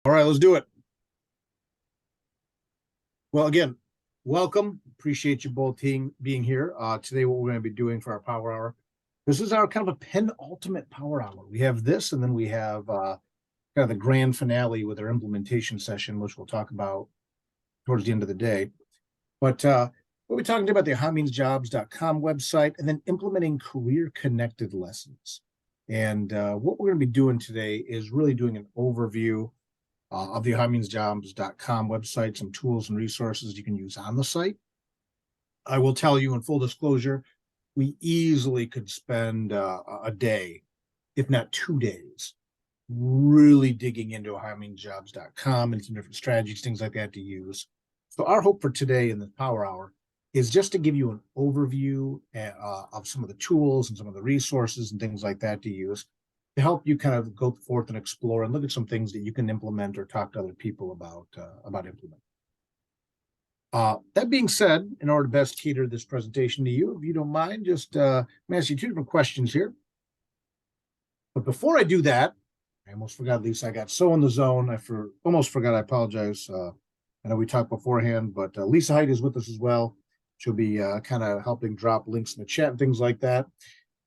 All right, let's do it. Well, again, welcome. Appreciate you both being here. Today, what we're going to be doing for our power hour. This is our kind of a penultimate power hour. We have this, and then we have kind of the grand finale with our implementation session, which we'll talk about towards the end of the day. But we'll be talking about the ohiomeansjobs.com website and then implementing career-connected lessons. And what we're going to be doing today is really doing an overview of the ohiomeansjobs.com website, some tools and resources you can use on the site. I will tell you in full disclosure, we easily could spend a day, if not 2 days, really digging into ohiomeansjobs.com and some different strategies, things like that to use. So our hope for today in the power hour is just to give you an overview of some of the tools and some of the resources and things like that to use to help you kind of go forth and explore and look at some things that you can implement or talk to other people about implementing. That being said, in order to best cater this presentation to you, if you don't mind, just I'm gonna ask you 2 different questions here. But before I do that, I almost forgot, Lisa. I got so in the zone. Almost forgot. I apologize. I know we talked beforehand, but Lisa Height is with us as well. She'll be kind of helping drop links in the chat and things like that.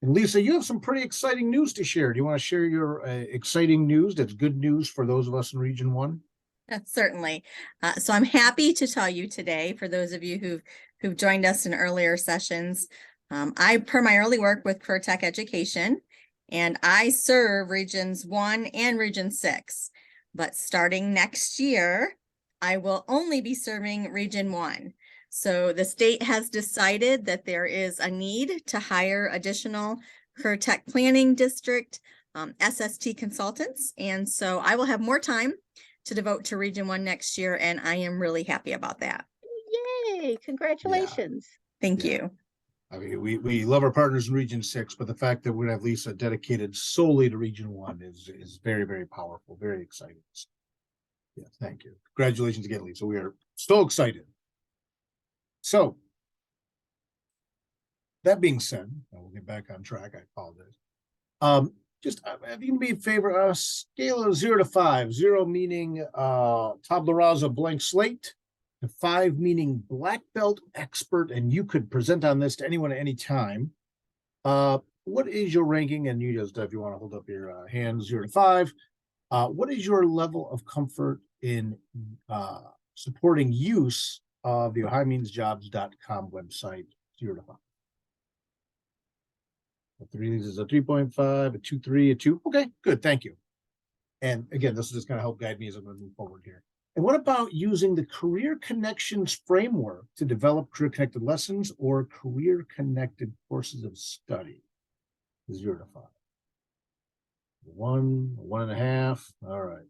And Lisa, you have some pretty exciting news to share. Do you want to share your exciting news that's good news for those of us in Region 1? Certainly. So I'm happy to tell you today, for those of you who've joined us in earlier sessions, I primarily work with Career Tech Education, and I serve Regions 1 and Region 6. But starting next year, I will only be serving Region 1. So the state has decided that there is a need to hire additional Career Tech Planning District SST consultants. And so I will have more time to devote to Region 1 next year, and I am really happy about that. Yay, congratulations. Thank you. I mean, we love our partners in Region 6, but the fact that we're gonna have Lisa dedicated solely to Region 1 is very, very powerful, very exciting. Yeah, thank you. Congratulations again, Lisa. We are so excited. So that being said, we'll get back on track. I apologize. Just if you can be in favor of a scale of 0 to 5, 0 meaning tabula rasa, blank slate, to 5 meaning black belt expert, and you could present on this to anyone at any time. What is your ranking? And you just, if you want to hold up your hand, 0 to 5, what is your level of comfort in supporting use of the ohiomeansjobs.com website, 0 to 5? This is a 3.5, a 2.3, a 2. Okay, good. Thank you. And again, this is just going to help guide me as I'm going to move forward here. And what about using the Career Connections framework to develop career-connected lessons or career-connected courses of study? 0 to 5. 1, 1.5. All right.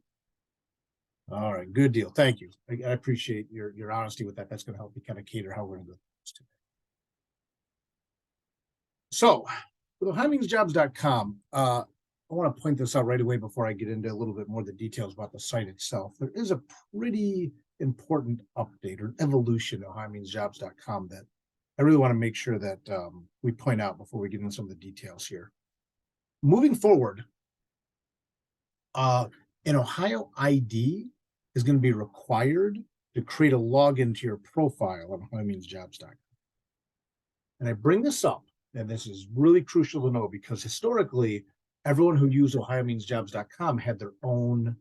All right. Good deal. Thank you. I appreciate your honesty with that. That's going to help me kind of cater how we're going to go today. So, with ohiomeansjobs.com, I want to point this out right away before I get into a little bit more of the details about the site itself. There is a pretty important update or evolution of ohiomeansjobs.com that I really want to make sure that we point out before we get into some of the details here. Moving forward, an Ohio ID is going to be required to create a login to your profile on ohiomeansjobs.com. And I bring this up, and this is really crucial to know, because historically, everyone who used ohiomeansjobs.com had their own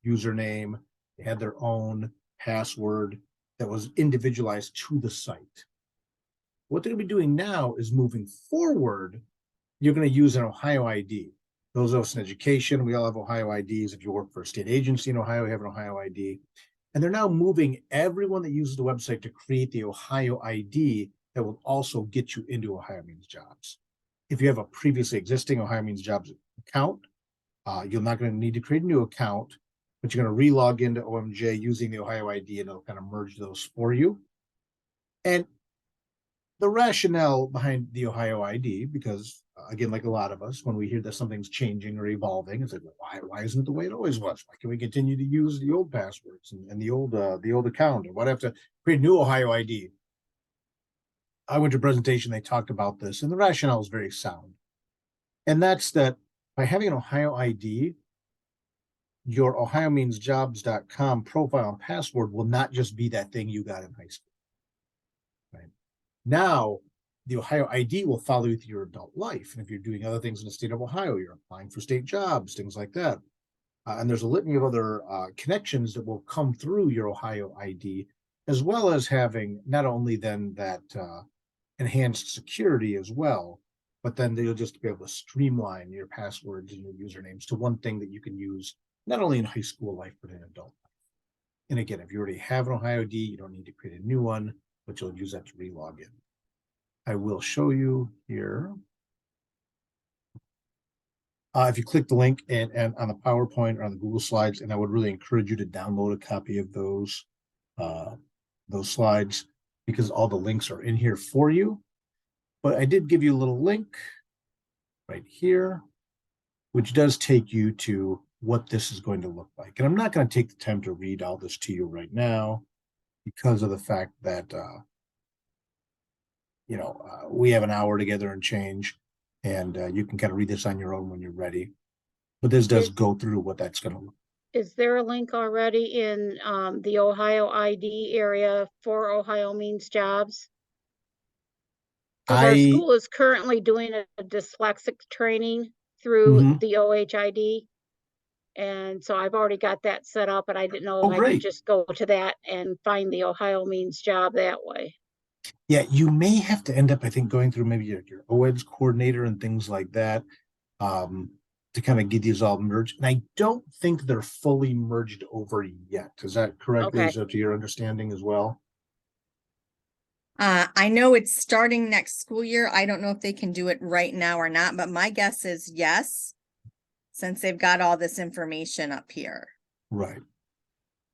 username, they had their own password that was individualized to the site. What they're going to be doing now is, moving forward, you're going to use an Ohio ID. Those of us in education, we all have Ohio IDs. If you work for a state agency in Ohio, you have an Ohio ID. And they're now moving everyone that uses the website to create the Ohio ID that will also get you into Ohio Means Jobs. If you have a previously existing Ohio Means Jobs account, you're not going to need to create a new account, but you're going to re-log into OMJ using the Ohio ID, and it'll kind of merge those for you. And the rationale behind the Ohio ID, because again, like a lot of us, when we hear that something's changing or evolving, it's like, why isn't it the way it always was? Why can we continue to use the old passwords and the old account? And why do I have to create a new Ohio ID? I went to a presentation, they talked about this, and the rationale is very sound. And that's that by having an Ohio ID, your ohiomeansjobs.com profile and password will not just be that thing you got in high school. Right? Now, the Ohio ID will follow you through your adult life. And if you're doing other things in the state of Ohio, you're applying for state jobs, things like that. And there's a litany of other connections that will come through your Ohio ID, as well as having not only then that enhanced security as well, but then you'll just be able to streamline your passwords and your usernames to one thing that you can use not only in high school life, but in adult life. And again, if you already have an Ohio ID, you don't need to create a new one, but you'll use that to re-log in. I will show you here. If you click the link and on the PowerPoint or on the Google Slides, and I would really encourage you to download a copy of those slides because all the links are in here for you. But I did give you a little link right here, which does take you to what this is going to look like. And I'm not going to take the time to read all this to you right now because of the fact that, we have an hour together and change, and you can kind of read this on your own when you're ready. But this does go through what that's going to look like. Is there a link already in the Ohio ID area for Ohio Means Jobs? Because our school is currently doing a dyslexic training through the OHID. And so I've already got that set up, and I didn't know if I could just go to that and find the Ohio Means job that way. Yeah, you may have to end up, I think, going through maybe your OEDS coordinator and things like that to kind of get these all merged. And I don't think they're fully merged over yet. Is that correct, Okay. Lisa, to your understanding as well? I know it's starting next school year. I don't know if they can do it right now or not, but my guess is yes, since they've got all this information up here. Right.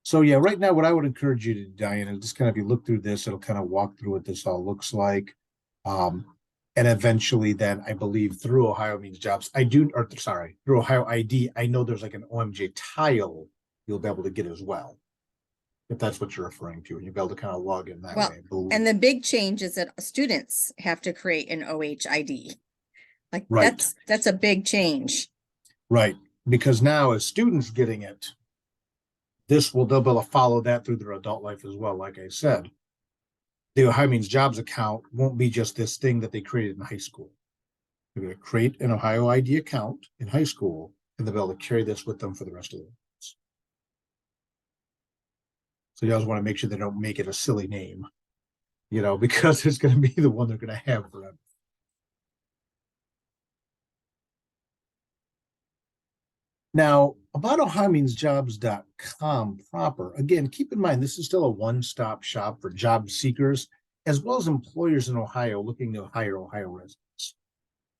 So yeah, right now, what I would encourage you to do, Diane, is just kind of, if you look through this, it'll kind of walk through what this all looks like. And eventually then I believe through Ohio Means Jobs, through Ohio ID, I know there's like an OMJ tile you'll be able to get as well. If that's what you're referring to, and you'll be able to kind of log in that way. And the big change is that students have to create an OHID. Like right. That's a big change. Right. Because now as students getting it, they'll be able to follow that through their adult life as well. Like I said, the Ohio Means Jobs account won't be just this thing that they created in high school. They're going to create an Ohio ID account in high school, and they'll be able to carry this with them for the rest of their lives. So you always want to make sure they don't make it a silly name, because it's going to be the one they're going to have forever. Now, about ohiomeansjobs.com proper, again, keep in mind, this is still a one-stop shop for job seekers, as well as employers in Ohio looking to hire Ohio residents.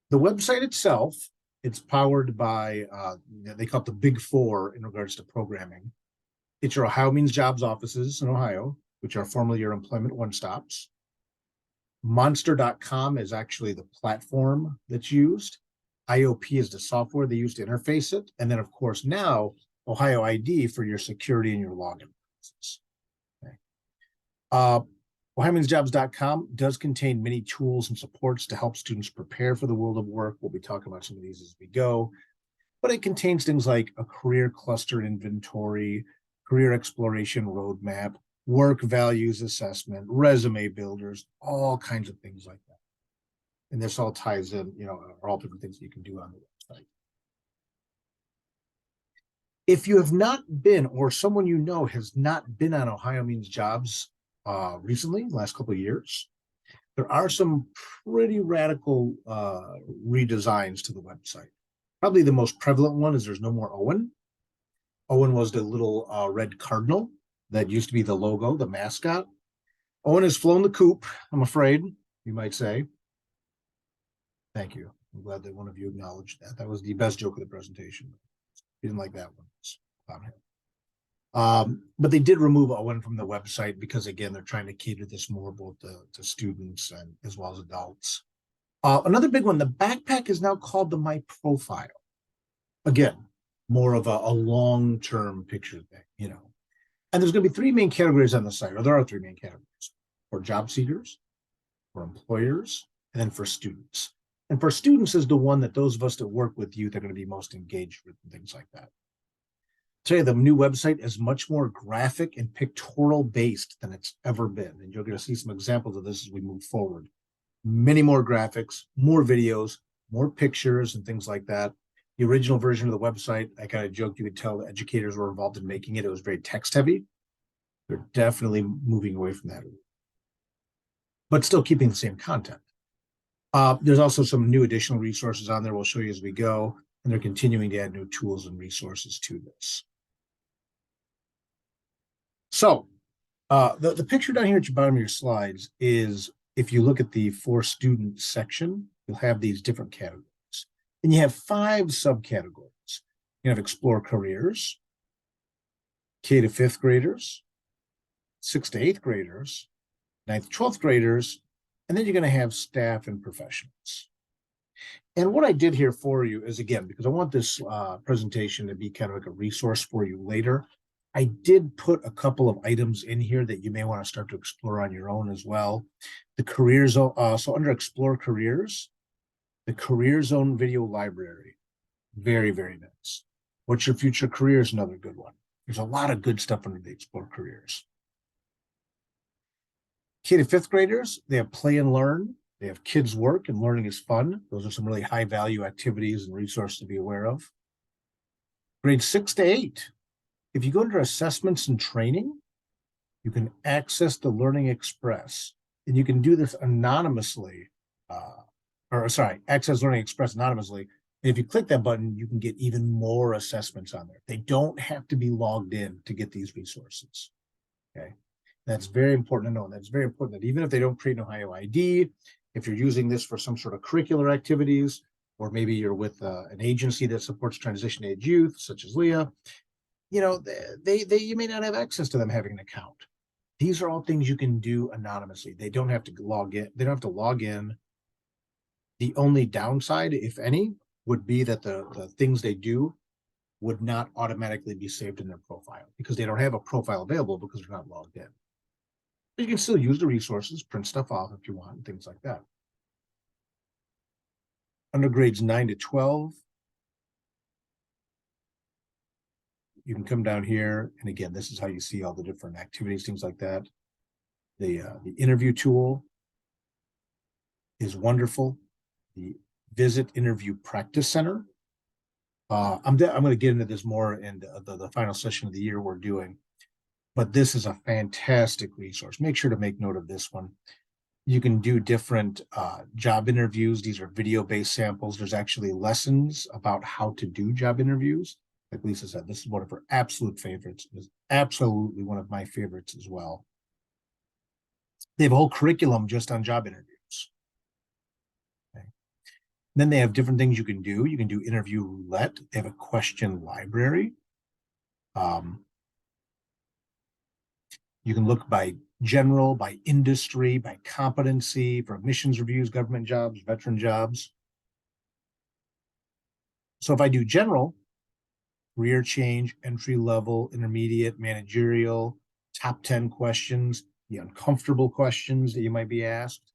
The website itself, it's powered by, they call it the Big Four in regards to programming. It's your Ohio Means Jobs offices in Ohio, which are formerly your employment one-stops. Monster.com is actually the platform that's used. IOP is the software they use to interface it. And then, of course, now Ohio ID for your security and your login process. Okay. OhioMeansJobs.com does contain many tools and supports to help students prepare for the world of work. We'll be talking about some of these as we go. But it contains things like a career cluster inventory, career exploration roadmap, work values assessment, resume builders, all kinds of things like that. And this all ties in, are all different things you can do on the website. If you have not been, or someone you know has not been on Ohio Means Jobs recently, last couple of years, there are some pretty radical redesigns to the website. Probably the most prevalent one is there's no more Owen. Owen was the little red cardinal that used to be the logo, the mascot. Owen has flown the coop, I'm afraid, you might say. Thank you. I'm glad that one of you acknowledged that. That was the best joke of the presentation. You didn't like that one. But they did remove Owen from the website because, again, they're trying to cater this more both to students and as well as adults. Another big one, the backpack is now called the My Profile. Again, more of a long-term picture thing, And there's going to be three main categories on the site, or there are three main categories: for job seekers, for employers, and then for students. And for students is the one that those of us that work with youth are going to be most engaged with and things like that. tell you, the new website is much more graphic and pictorial based than it's ever been. And you're going to see some examples of this as we move forward. Many more graphics, more videos, more pictures and things like that. The original version of the website, I kind of joked, you could tell the educators were involved in making it. It was very text heavy. They're definitely moving away from that, but still keeping the same content. There's also some new additional resources on there we'll show you as we go, and they're continuing to add new tools and resources to this. So the picture down here at the bottom of your slides is, if you look at the for students section, you'll have these different categories. And you have 5 subcategories. You have explore careers, K to 5th graders, 6th to 8th graders, 9th to 12th graders, and then you're going to have staff and professionals. And what I did here for you is, again, because I want this presentation to be kind of like a resource for you later, I did put a couple of items in here that you may want to start to explore on your own as well. The careers, so under explore careers, the Career Zone video library, very, very nice. What's your future career is another good one. There's a lot of good stuff under the explore careers. K to 5th graders, they have play and learn. They have kids work and learning is fun. Those are some really high value activities and resources to be aware of. Grade 6 to 8. If you go under assessments and training, you can access the Learning Express, and you can do this anonymously, access Learning Express anonymously. And if you click that button, you can get even more assessments on there. They don't have to be logged in to get these resources. Okay. That's very important to know. And that's very important that even if they don't create an Ohio ID, if you're using this for some sort of curricular activities, or maybe you're with an agency that supports transition age youth, such as Leah, you know, you may not have access to them having an account. These are all things you can do anonymously. They don't have to log in. They don't have to log in. The only downside, if any, would be that the things they do would not automatically be saved in their profile because they don't have a profile available because they're not logged in. But you can still use the resources, print stuff off if you want, and things like that. Under grades 9 to 12, you can come down here, and again, this is how you see all the different activities, things like that. The interview tool is wonderful. The Visit Interview Practice Center. I'm going to get into this more in the final session of the year we're doing, but this is a fantastic resource. Make sure to make note of this one. You can do different job interviews. These are video-based samples. There's actually lessons about how to do job interviews. Like Lisa said, this is one of her absolute favorites. It is absolutely one of my favorites as well. They have a whole curriculum just on job interviews. Okay. Then they have different things you can do. You can do interview roulette. They have a question library. You can look by general, by industry, by competency, for admissions reviews, government jobs, veteran jobs. So if I do general, career change, entry level, intermediate, managerial, top 10 questions, the uncomfortable questions that you might be asked.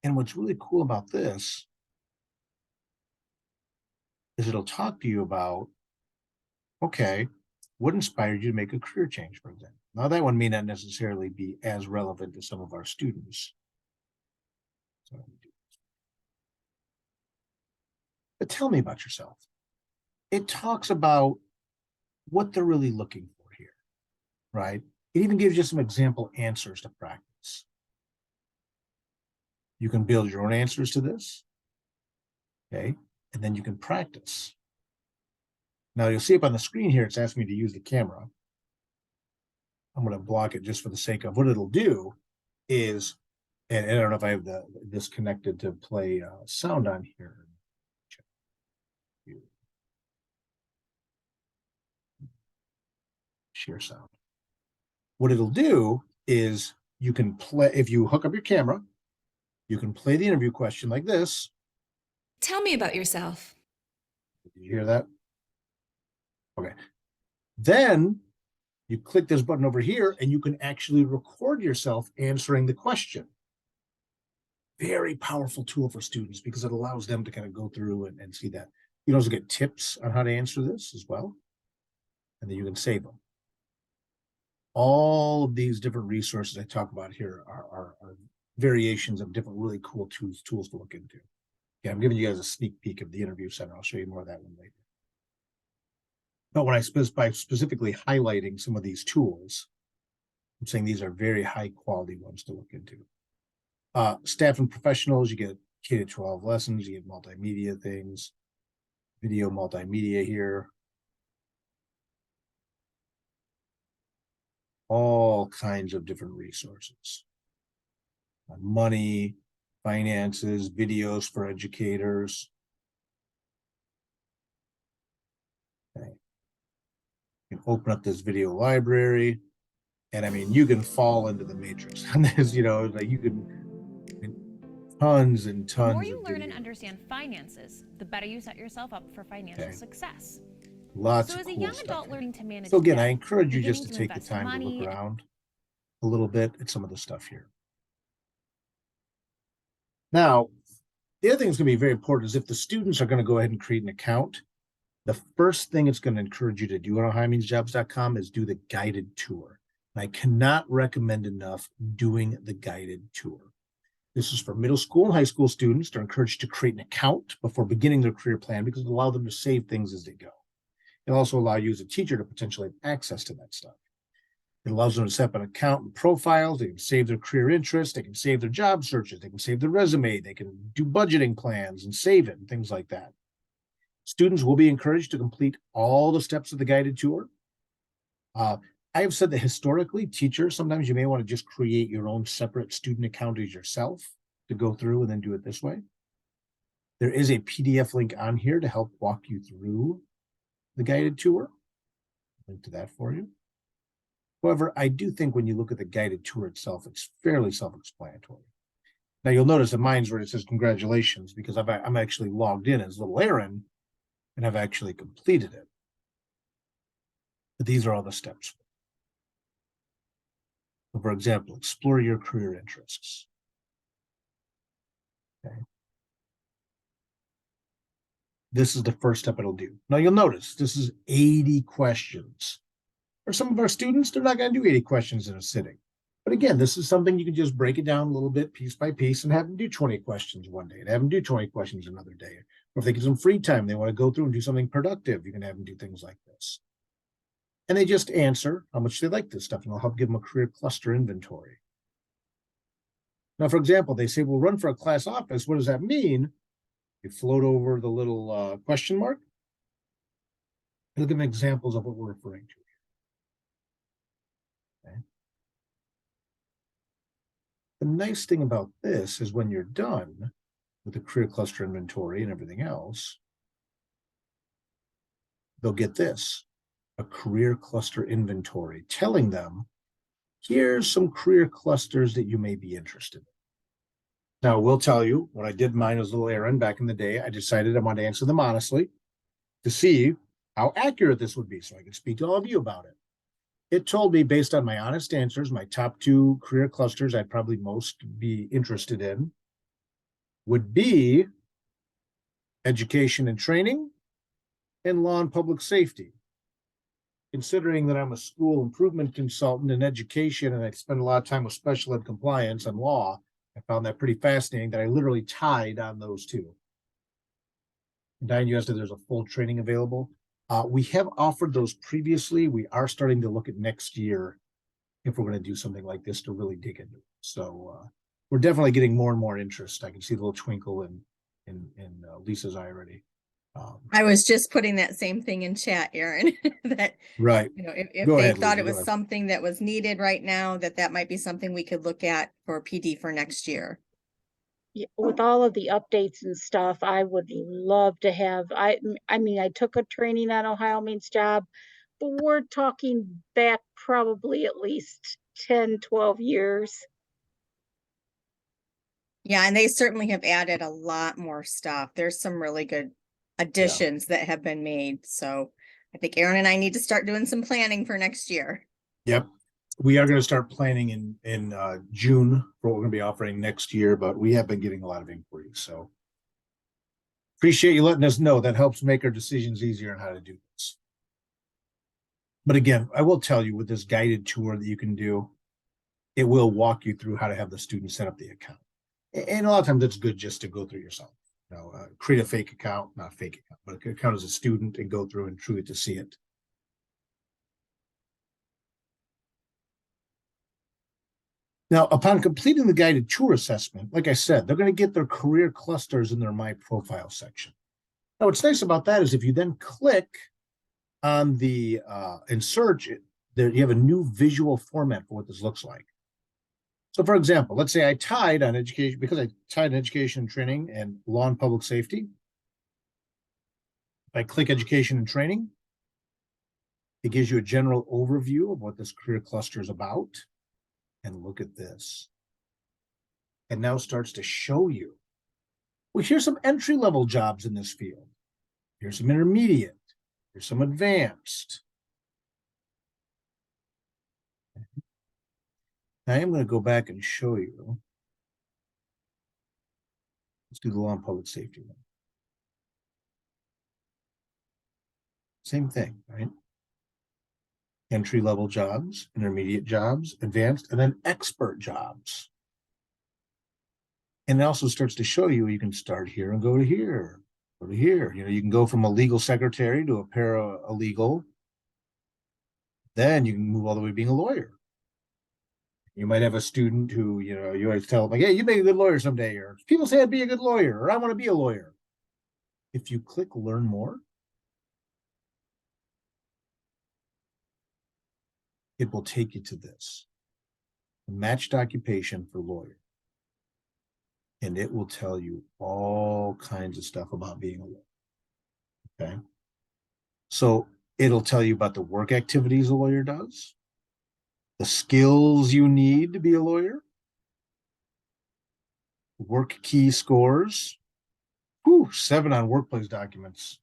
And what's really cool about this is it'll talk to you about, okay, what inspired you to make a career change, for example? Now that one may not necessarily be as relevant to some of our students. So, but tell me about yourself. It talks about what they're really looking for here, right? It even gives you some example answers to practice. You can build your own answers to this, okay? And then you can practice. Now you'll see up on the screen here, it's asking me to use the camera. I'm going to block it just for the sake of what it'll do is, and I don't know if I have this connected to play sound on here. Share sound. What it'll do is you can play, if you hook up your camera, you can play the interview question like this. Tell me about yourself. Did you hear that? Okay. Then you click this button over here and you can actually record yourself answering the question. Very powerful tool for students because it allows them to kind of go through and see that. You can also get tips on how to answer this as well. And then you can save them. All of these different resources I talk about here are variations of different really cool tools to look into. Yeah, I'm giving you guys a sneak peek of the interview center. I'll show you more of that one later. But when I by specifically highlighting some of these tools, I'm saying these are very high quality ones to look into. Staff and professionals, you get K-12 lessons, you get multimedia things, video multimedia here. All kinds of different resources. Money, finances, videos for educators. Okay. You can open up this video library, and I mean, you can fall into the matrix on this, you know, like you can, tons and tons. The more you of learn and videos. understand finances, the better you set yourself up for financial success. Lots So of as a cool young stuff adult here. learning to manage So again, I debt, encourage you just to beginning take the invest time to money, look around a little bit at some of the stuff here. Now, the other thing that's going to be very important is if the students are going to go ahead and create an account, the first thing it's going to encourage you to do on OhioMeansJobs.com is do the guided tour. And I cannot recommend enough doing the guided tour. This is for middle school and high school students. They're encouraged to create an account before beginning their career plan because it allows them to save things as they go. It'll also allow you as a teacher to potentially have access to that stuff. It allows them to set up an account and profiles. They can save their career interests. They can save their job searches. They can save their resume. They can do budgeting plans and save it and things like that. Students will be encouraged to complete all the steps of the guided tour. I have said that historically, teachers, sometimes you may want to just create your own separate student account as yourself to go through and then do it this way. There is a PDF link on here to help walk you through the guided tour. Link to that for you. However, I do think when you look at the guided tour itself, it's fairly self-explanatory. Now you'll notice that mine's where it says congratulations because I'm actually logged in as little Aaron and I've actually completed it. But these are all the steps. So for example, explore your career interests. Okay. This is the first step it'll do. Now you'll notice this is 80 questions. For some of our students, they're not going to do 80 questions in a sitting. But again, this is something you can just break it down a little bit piece by piece and have them do 20 questions one day and have them do 20 questions another day. Or if they get some free time, they want to go through and do something productive, you can have them do things like this. And they just answer how much they like this stuff, and I'll help give them a career cluster inventory. Now, for example, they say, well, run for a class office. What does that mean? You float over the little question mark. It'll give them examples of what we're referring to. Okay. The nice thing about this is when you're done with the career cluster inventory and everything else, they'll get this, a career cluster inventory, telling them, here's some career clusters that you may be interested in. Now, I will tell you, when I did mine as little Aaron back in the day, I decided I wanted to answer them honestly to see how accurate this would be so I could speak to all of you about it. It told me, based on my honest answers, my top 2 career clusters I'd probably most be interested in would be education and training and law and public safety. Considering that I'm a school improvement consultant in education and I spend a lot of time with special ed compliance and law, I found that pretty fascinating that I literally tied on those 2. Diane, you asked if there's a full training available. We have offered those previously. We are starting to look at next year if we're going to do something like this to really dig into it. So we're definitely getting more and more interest. I can see the little twinkle in Lisa's eye already. I was just putting that same thing in chat, Aaron, that, Right. you know, if Go they ahead, thought Lisa, it go was ahead. something that was needed right now, that might be something we could look at for PD for next year. Yeah, with all of the updates and stuff, I would love to have, I mean, I took a training on Ohio Means Job, but we're talking back probably at least 10, 12 years. Yeah, and they certainly have added a lot more stuff. There's some really good additions that have been made. So I think Aaron and I need to start doing some planning for next year. Yep. We are going to start planning in June for what we're going to be offering next year, but we have been getting a lot of inquiries. So Appreciate you letting us know. That helps make our decisions easier on how to do this. But again, I will tell you with this guided tour that you can do, it will walk you through how to have the student set up the account. And a lot of times it's good just to go through yourself. Create a fake account, not a fake account, but an account as a student and go through and truly to see it. Now, upon completing the guided tour assessment, like I said, they're going to get their career clusters in their My Profile section. Now, what's nice about that is if you then click on the and search it, there you have a new visual format for what this looks like. So, for example, let's say I tied on education, because I tied in education and training and law and public safety. If I click education and training, it gives you a general overview of what this career cluster is about. And look at this. It now starts to show you, well, here's some entry-level jobs in this field. Here's some intermediate. Here's some advanced. Now I am going to go back and show you. Let's do the law and public safety one. Same thing, right? Entry-level jobs, intermediate jobs, advanced, and then expert jobs. And it also starts to show you can start here and go to here, go to here. You can go from a legal secretary to a paralegal. Then you can move all the way to being a lawyer. You might have a student who, you always tell them, like, hey, you make a good lawyer someday, or people say I'd be a good lawyer, or I want to be a lawyer. If you click learn more, it will take you to this matched occupation for lawyer. And it will tell you all kinds of stuff about being a lawyer. Okay. So it'll tell you about the work activities a lawyer does, the skills you need to be a lawyer, work key scores. 7 on workplace documents.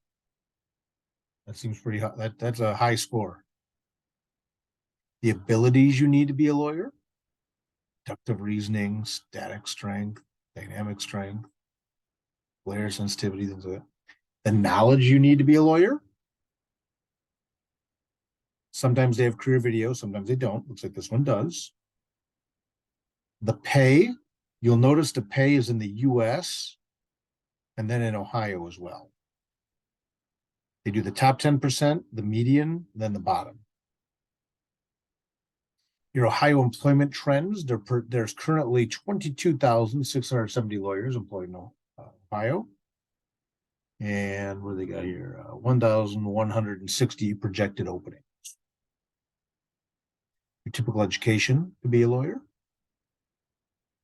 That seems pretty high. That's a high score. The abilities you need to be a lawyer, deductive reasoning, static strength, dynamic strength, lawyer sensitivity, things like that. The knowledge you need to be a lawyer. Sometimes they have career videos, sometimes they don't. Looks like this one does. The pay, you'll notice the pay is in the US and then in Ohio as well. They do the top 10%, the median, then the bottom. Your Ohio employment trends, there's currently 22,670 lawyers employed in Ohio. And what do they got here? 1,160 projected openings. Your typical education to be a lawyer.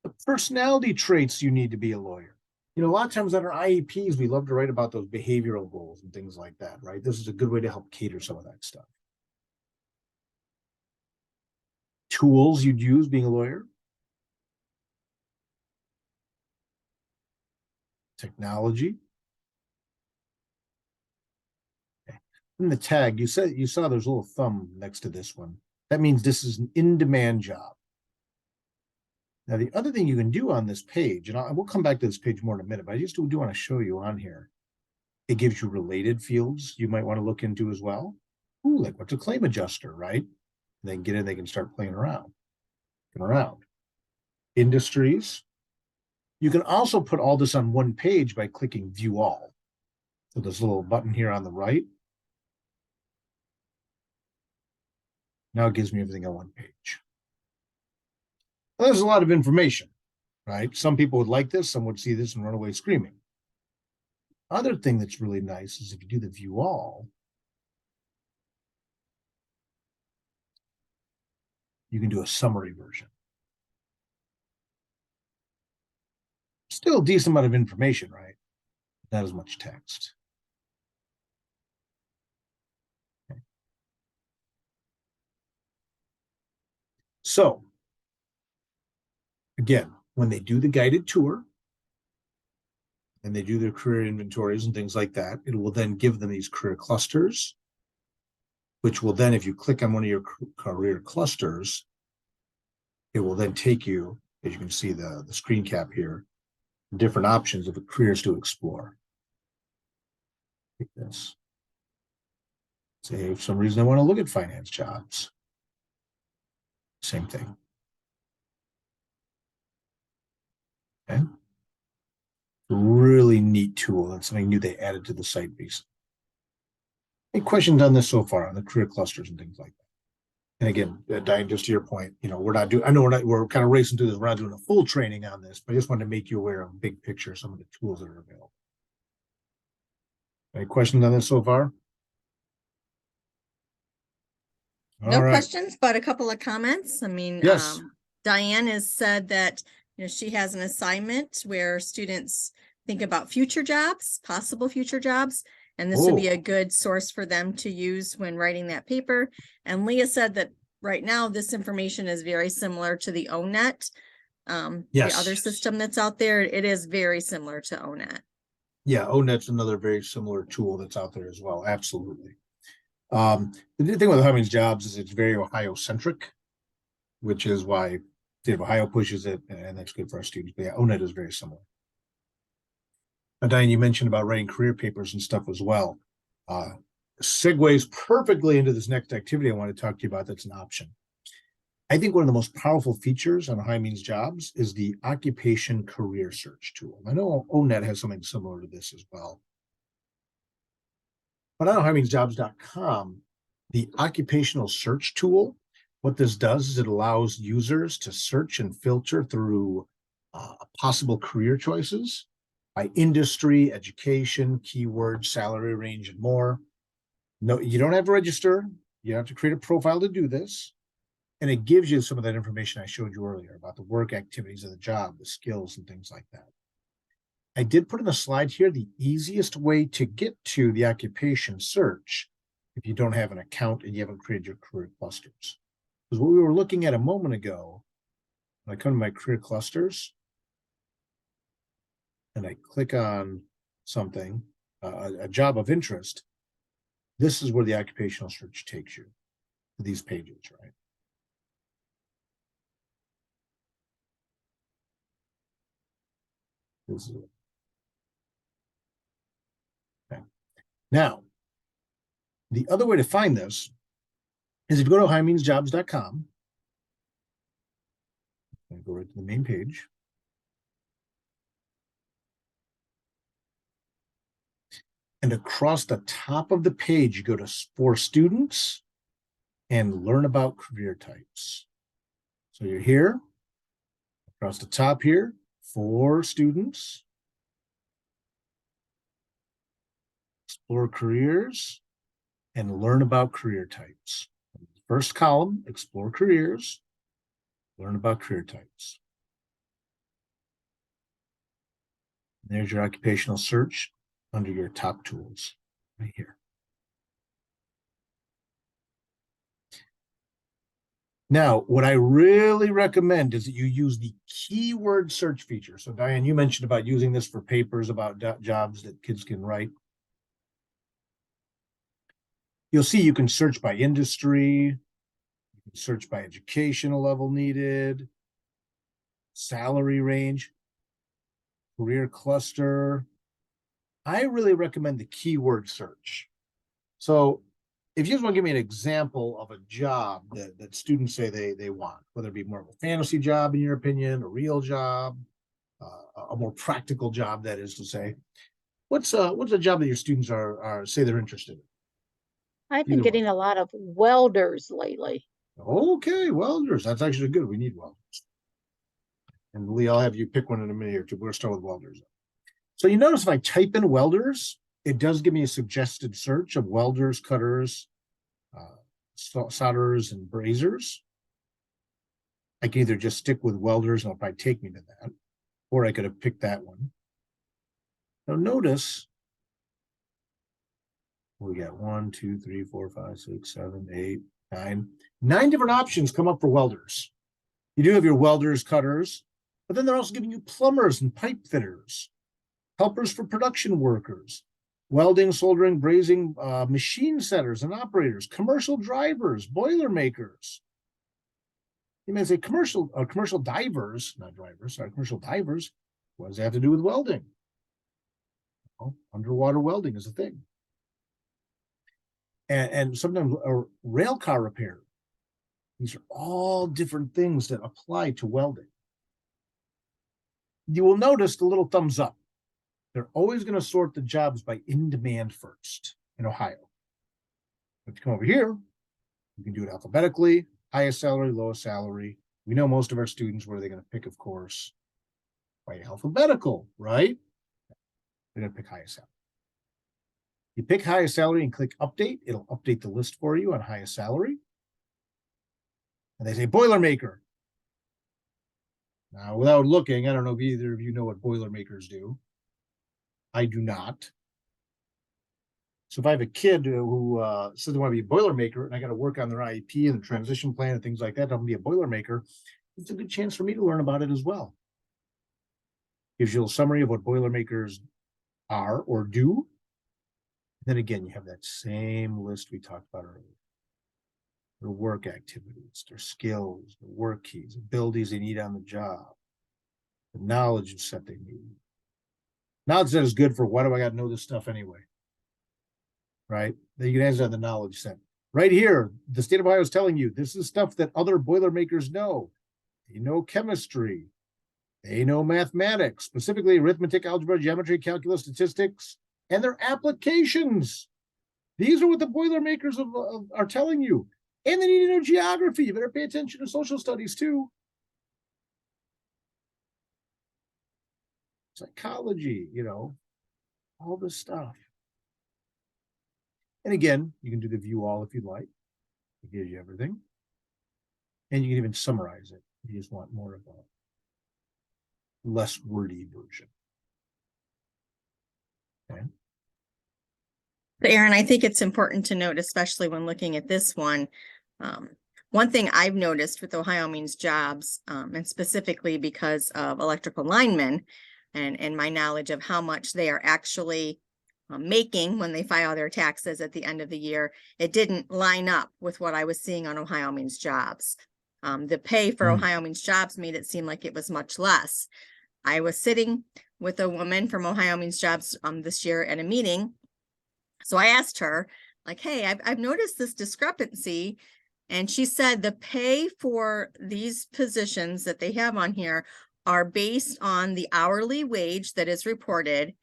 The personality traits you need to be a lawyer. A lot of times on our IEPs, we love to write about those behavioral goals and things like that, right? This is a good way to help cater some of that stuff. Tools you'd use being a lawyer. Technology. Okay. In the tag, you saw there's a little thumb next to this one. That means this is an in-demand job. Now, the other thing you can do on this page, and we'll come back to this page more in a minute, but I just do want to show you on here. It gives you related fields you might want to look into as well. Like what's a claim adjuster, right? And they can get in, they can start playing around. Industries. You can also put all this on one page by clicking view all. So this little button here on the right. Now it gives me everything on one page. Well, there's a lot of information, right? Some people would like this, some would see this and run away screaming. Other thing that's really nice is if you do the view all, you can do a summary version. Still a decent amount of information, right? Not as much text. Okay. So, again, when they do the guided tour and they do their career inventories and things like that, it will then give them these career clusters, which will then, if you click on one of your career clusters, it will then take you, as you can see the screen cap here, different options of careers to explore. Like this. Say if for some reason I want to look at finance jobs. Same thing. Okay. Really neat tool. That's something new they added to the site recently. Any questions on this so far on the career clusters and things like that? And again, Diane, just to your point, we're not doing, I know we're kind of racing through this. We're not doing a full training on this, but I just wanted to make you aware of big picture, some of the tools that are available. Any questions on this so far? No All right. questions, but a couple of comments. I mean, Yes. Diane has said that, she has an assignment where students think about future jobs, possible future jobs, and this would be Oh. a good source for them to use when writing that paper. And Leah said that right now, this information is very similar to the ONET, the other Yes. system that's out there. It is very similar to ONET. Yeah, ONET's another very similar tool that's out there as well. Absolutely. The thing with Ohio Means Jobs is it's very Ohio centric, which is why State of Ohio pushes it, and that's good for our students. But yeah, ONET is very similar. Now, Diane, you mentioned about writing career papers and stuff as well. Segues perfectly into this next activity I want to talk to you about. That's an option. I think one of the most powerful features on Ohio Means Jobs is the occupation career search tool. I know ONET has something similar to this as well. But on OhioMeansJobs.com, the occupational search tool, what this does is it allows users to search and filter through possible career choices by industry, education, keyword, salary range, and more. No, you don't have to register. You don't have to create a profile to do this. And it gives you some of that information I showed you earlier about the work activities of the job, the skills, and things like that. I did put in the slide here the easiest way to get to the occupation search if you don't have an account and you haven't created your career clusters. Because what we were looking at a moment ago, when I come to my career clusters and I click on something, a job of interest, this is where the occupational search takes you to these pages, right? This is it. Okay. Now, the other way to find this is if you go to OhioMeansJobs.com, go right to the main page. And across the top of the page, you go to for students and learn about career types. So you're here, across the top here, for students, explore careers, and learn about career types. First column, explore careers, learn about career types. There's your occupational search under your top tools right here. Now, what I really recommend is that you use the keyword search feature. So Diane, you mentioned about using this for papers about jobs that kids can write. You'll see you can search by industry, you can search by educational level needed, salary range, career cluster. I really recommend the keyword search. So if you just want to give me an example of a job that students say they want, whether it be more of a fantasy job in your opinion, a real job, a more practical job, that is to say, what's a job that your students are say they're interested in? I've been Either getting one. a lot of welders lately. Okay, welders. That's actually good. We need welders. And Lee, I'll have you pick one in a minute or two. We'll start with welders. So you notice if I type in welders, it does give me a suggested search of welders, cutters, solderers, and brazers. I can either just stick with welders and it'll probably take me to that, or I could have picked that one. Now notice we got 1, 2, 3, 4, 5, 6, 7, 8, 9. 9 different options come up for welders. You do have your welders, cutters, but then they're also giving you plumbers and pipe fitters, helpers for production workers, welding, soldering, brazing, machine setters and operators, commercial drivers, boiler makers. You may say commercial divers, not drivers, sorry, commercial divers. What does that have to do with welding? Well, underwater welding is a thing. and sometimes a rail car repair. These are all different things that apply to welding. You will notice the little thumbs up. They're always going to sort the jobs by in demand first in Ohio. If you come over here, you can do it alphabetically, highest salary, lowest salary. We know most of our students, what are they going to pick, of course? By alphabetical, right? They're going to pick highest salary. You pick highest salary and click update. It'll update the list for you on highest salary. And they say Boilermaker. Now, without looking, I don't know if either of you know what Boilermakers do. I do not. So if I have a kid who says they want to be a Boilermaker and I got to work on their IEP and the transition plan and things like that, I'm be a Boilermaker, it's a good chance for me to learn about it as well. Gives you a summary of what Boilermakers are or do. Then again, you have that same list we talked about earlier. Their work activities, their skills, their work keys, abilities they need on the job, the knowledge set they need. Knowledge set is good for why do I got to know this stuff anyway? Right? Then you can answer the knowledge set. Right here, the state of Ohio is telling you this is stuff that other Boilermakers know. They know chemistry. They know mathematics, specifically arithmetic, algebra, geometry, calculus, statistics, and their applications. These are what the Boilermakers are telling you. And they need to know geography. You better pay attention to social studies too. Psychology, all this stuff. And again, you can do the view all if you'd like. It gives you everything. And you can even summarize it if you just want more of a less wordy version. Okay. Aaron, I think it's important to note, especially when looking at this one, one thing I've noticed with Ohio Means Jobs, and specifically because of electrical linemen and my knowledge of how much they are actually making when they file their taxes at the end of the year, it didn't line up with what I was seeing on Ohio Means Jobs. The pay for Ohio Means Jobs made it seem like it was much less. I was sitting with a woman from Ohio Means Jobs this year at a meeting. So I asked her, like, hey, I've noticed this discrepancy. And she said the pay for these positions that they have on here are based on the hourly wage that is reported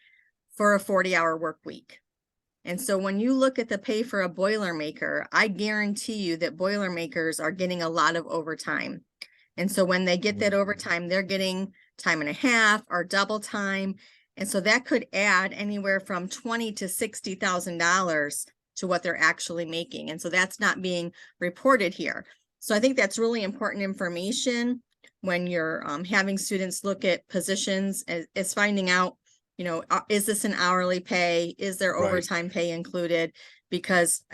for a 40-hour work week. And so when you look at the pay for a Boilermaker, I guarantee you that Boilermakers are getting a lot of overtime. And so when they get that overtime, they're getting time and a half or double time. And so that could add anywhere from $20,000 to $60,000 to what they're actually making. And so that's not being reported here. So I think that's really important information when you're having students look at positions, is finding out, is this an hourly pay? Is there overtime pay included? Because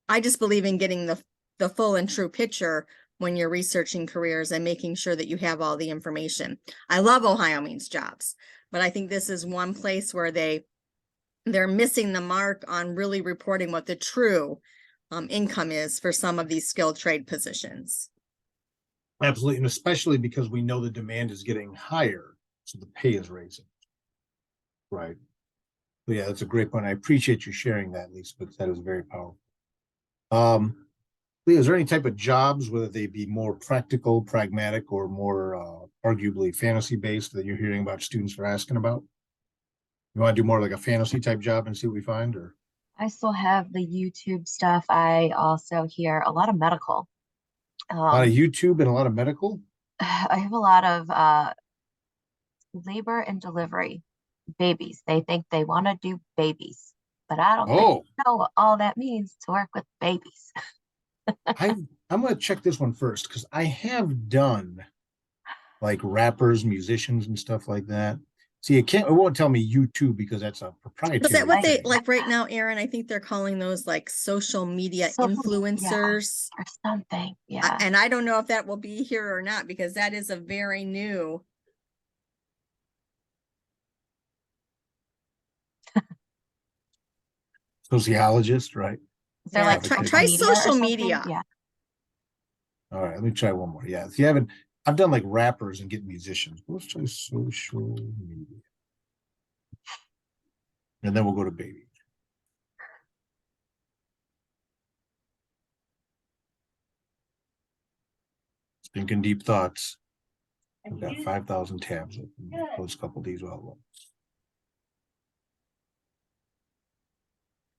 I just believe in getting the full and true picture when you're researching careers and making sure that you have all the information. I love Ohio Means Jobs, but I think this is one place where they're missing the mark on really reporting what the true income is for some of these skilled trade positions. Absolutely, and especially because we know the demand is getting higher, so the pay is raising. Right. But yeah, that's a great point. I appreciate you sharing that, Lisa, because that is very powerful. Leah, is there any type of jobs, whether they be more practical, pragmatic, or more arguably fantasy-based that you're hearing about students are asking about? You want to do more like a fantasy type job and see what we find, or? I still have the YouTube stuff. I also hear a lot of medical. A lot of YouTube and a lot of medical? I have a lot of labor and delivery, babies. They think they want to do babies, but I don't think they know what all that means to work with babies. I'm going to check this one first because I have done like rappers, musicians, and stuff like that. See, it won't tell me YouTube because that's a proprietary. Is that what they like right now, Aaron? I think they're calling those like social media influencers or something. Yeah. And I don't know if that will be here or not, because that is a very new. Sociologist, right? They're like try social media. Yeah. All right, let me try one more. Yeah, if you haven't, I've done like rappers and get musicians. Let's try social media. And then we'll go to baby. Thinking deep thoughts. I've got 5,000 tabs open. Close a couple of these while.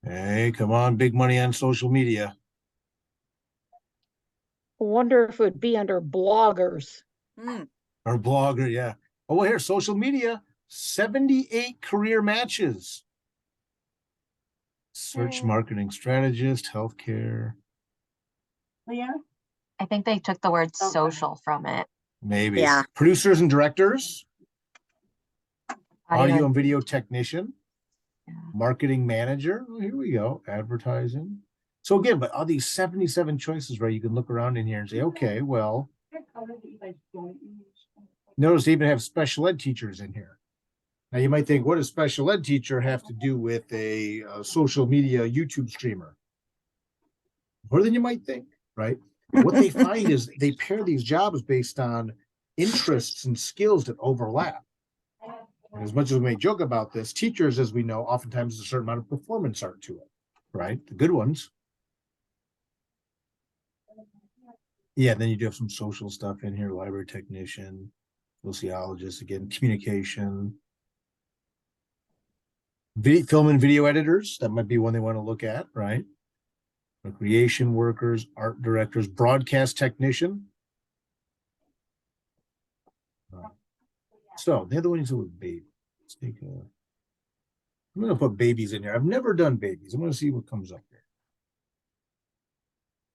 Hey, come on, big money on social media. I wonder if it would be under bloggers. Hmm. Or blogger, yeah. Oh, well, here, social media, 78 career matches. Search marketing strategist, healthcare. I think they took the word social from it. Maybe. Yeah. Producers and directors, audio and- and video technician, Yeah. marketing manager. Oh, here we go. Advertising. So again, but all these 77 choices, right? You can look around in here and say, okay, well, notice they even have special ed teachers in here. Now you might think, what does special ed teacher have to do with a social media YouTube streamer? More than you might think, right? What they find is they pair these jobs based on interests and skills that overlap. And as much as we may joke about this, teachers, as we know, oftentimes there's a certain amount of performance art to it, right? The good ones. Yeah, then you do have some social stuff in here, library technician, sociologist, again, communication. Film and video editors, that might be one they want to look at, right? Recreation workers, art directors, broadcast technician. So the other one is with baby. Let's take I'm gonna put babies in here. I've never done babies. I'm gonna see what comes up here.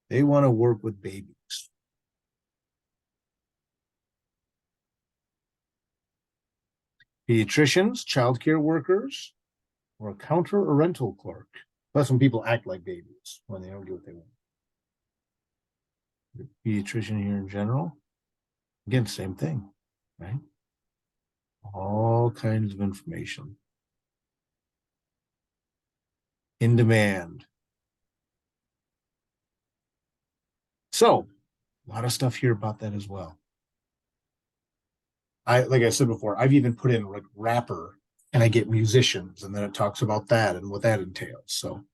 They want to work with babies. Pediatricians, childcare workers, or a counter or rental clerk. That's when people act like babies when they don't get what they want. The pediatrician here in general. Again, same thing, right? All kinds of information. In demand. So, a lot of stuff here about that as well. Like I said before, I've even put in like rapper and I get musicians, and then it talks about that and what that entails. So,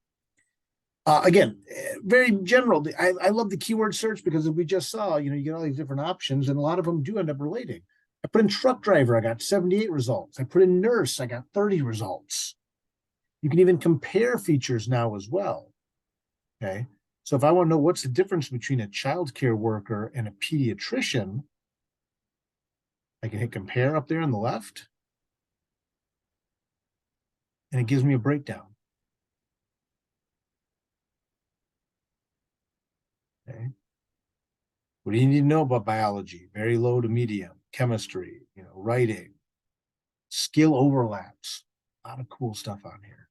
again, very general. I love the keyword search because as we just saw, you get all these different options, and a lot of them do end up relating. I put in truck driver, I got 78 results. I put in nurse, I got 30 results. You can even compare features now as well. Okay. So if I want to know what's the difference between a childcare worker and a pediatrician, I can hit compare up there on the left. And it gives me a breakdown. Okay. What do you need to know about biology? Very low to medium, chemistry, writing, skill overlaps, a lot of cool stuff on here.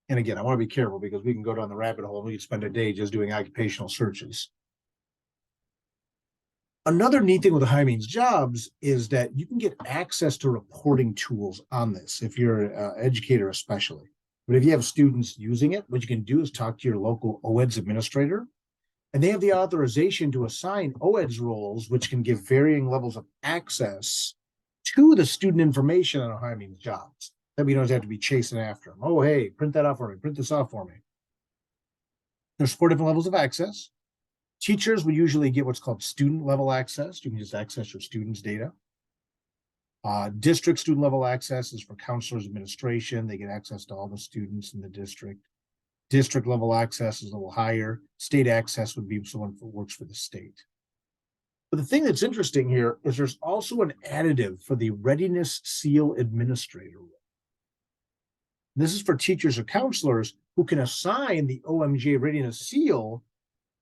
And again, I want to be careful because we can go down the rabbit hole and we can spend a day just doing occupational searches. Another neat thing with the High Means Jobs is that you can get access to reporting tools on this if you're an educator especially. But if you have students using it, what you can do is talk to your local OEDS administrator, and they have the authorization to assign OEDS roles, which can give varying levels of access to the student information on High Means Jobs. That we don't have to be chasing after them. Oh, hey, print that off for me, print this off for me. There's 4 different levels of access. Teachers would usually get what's called student level access. You can just access your students' data. District student level access is for counselors, administration. They get access to all the students in the district. District level access is a little higher. State access would be someone who works for the state. But the thing that's interesting here is there's also an additive for the readiness seal administrator role. This is for teachers or counselors who can assign the OMGA readiness seal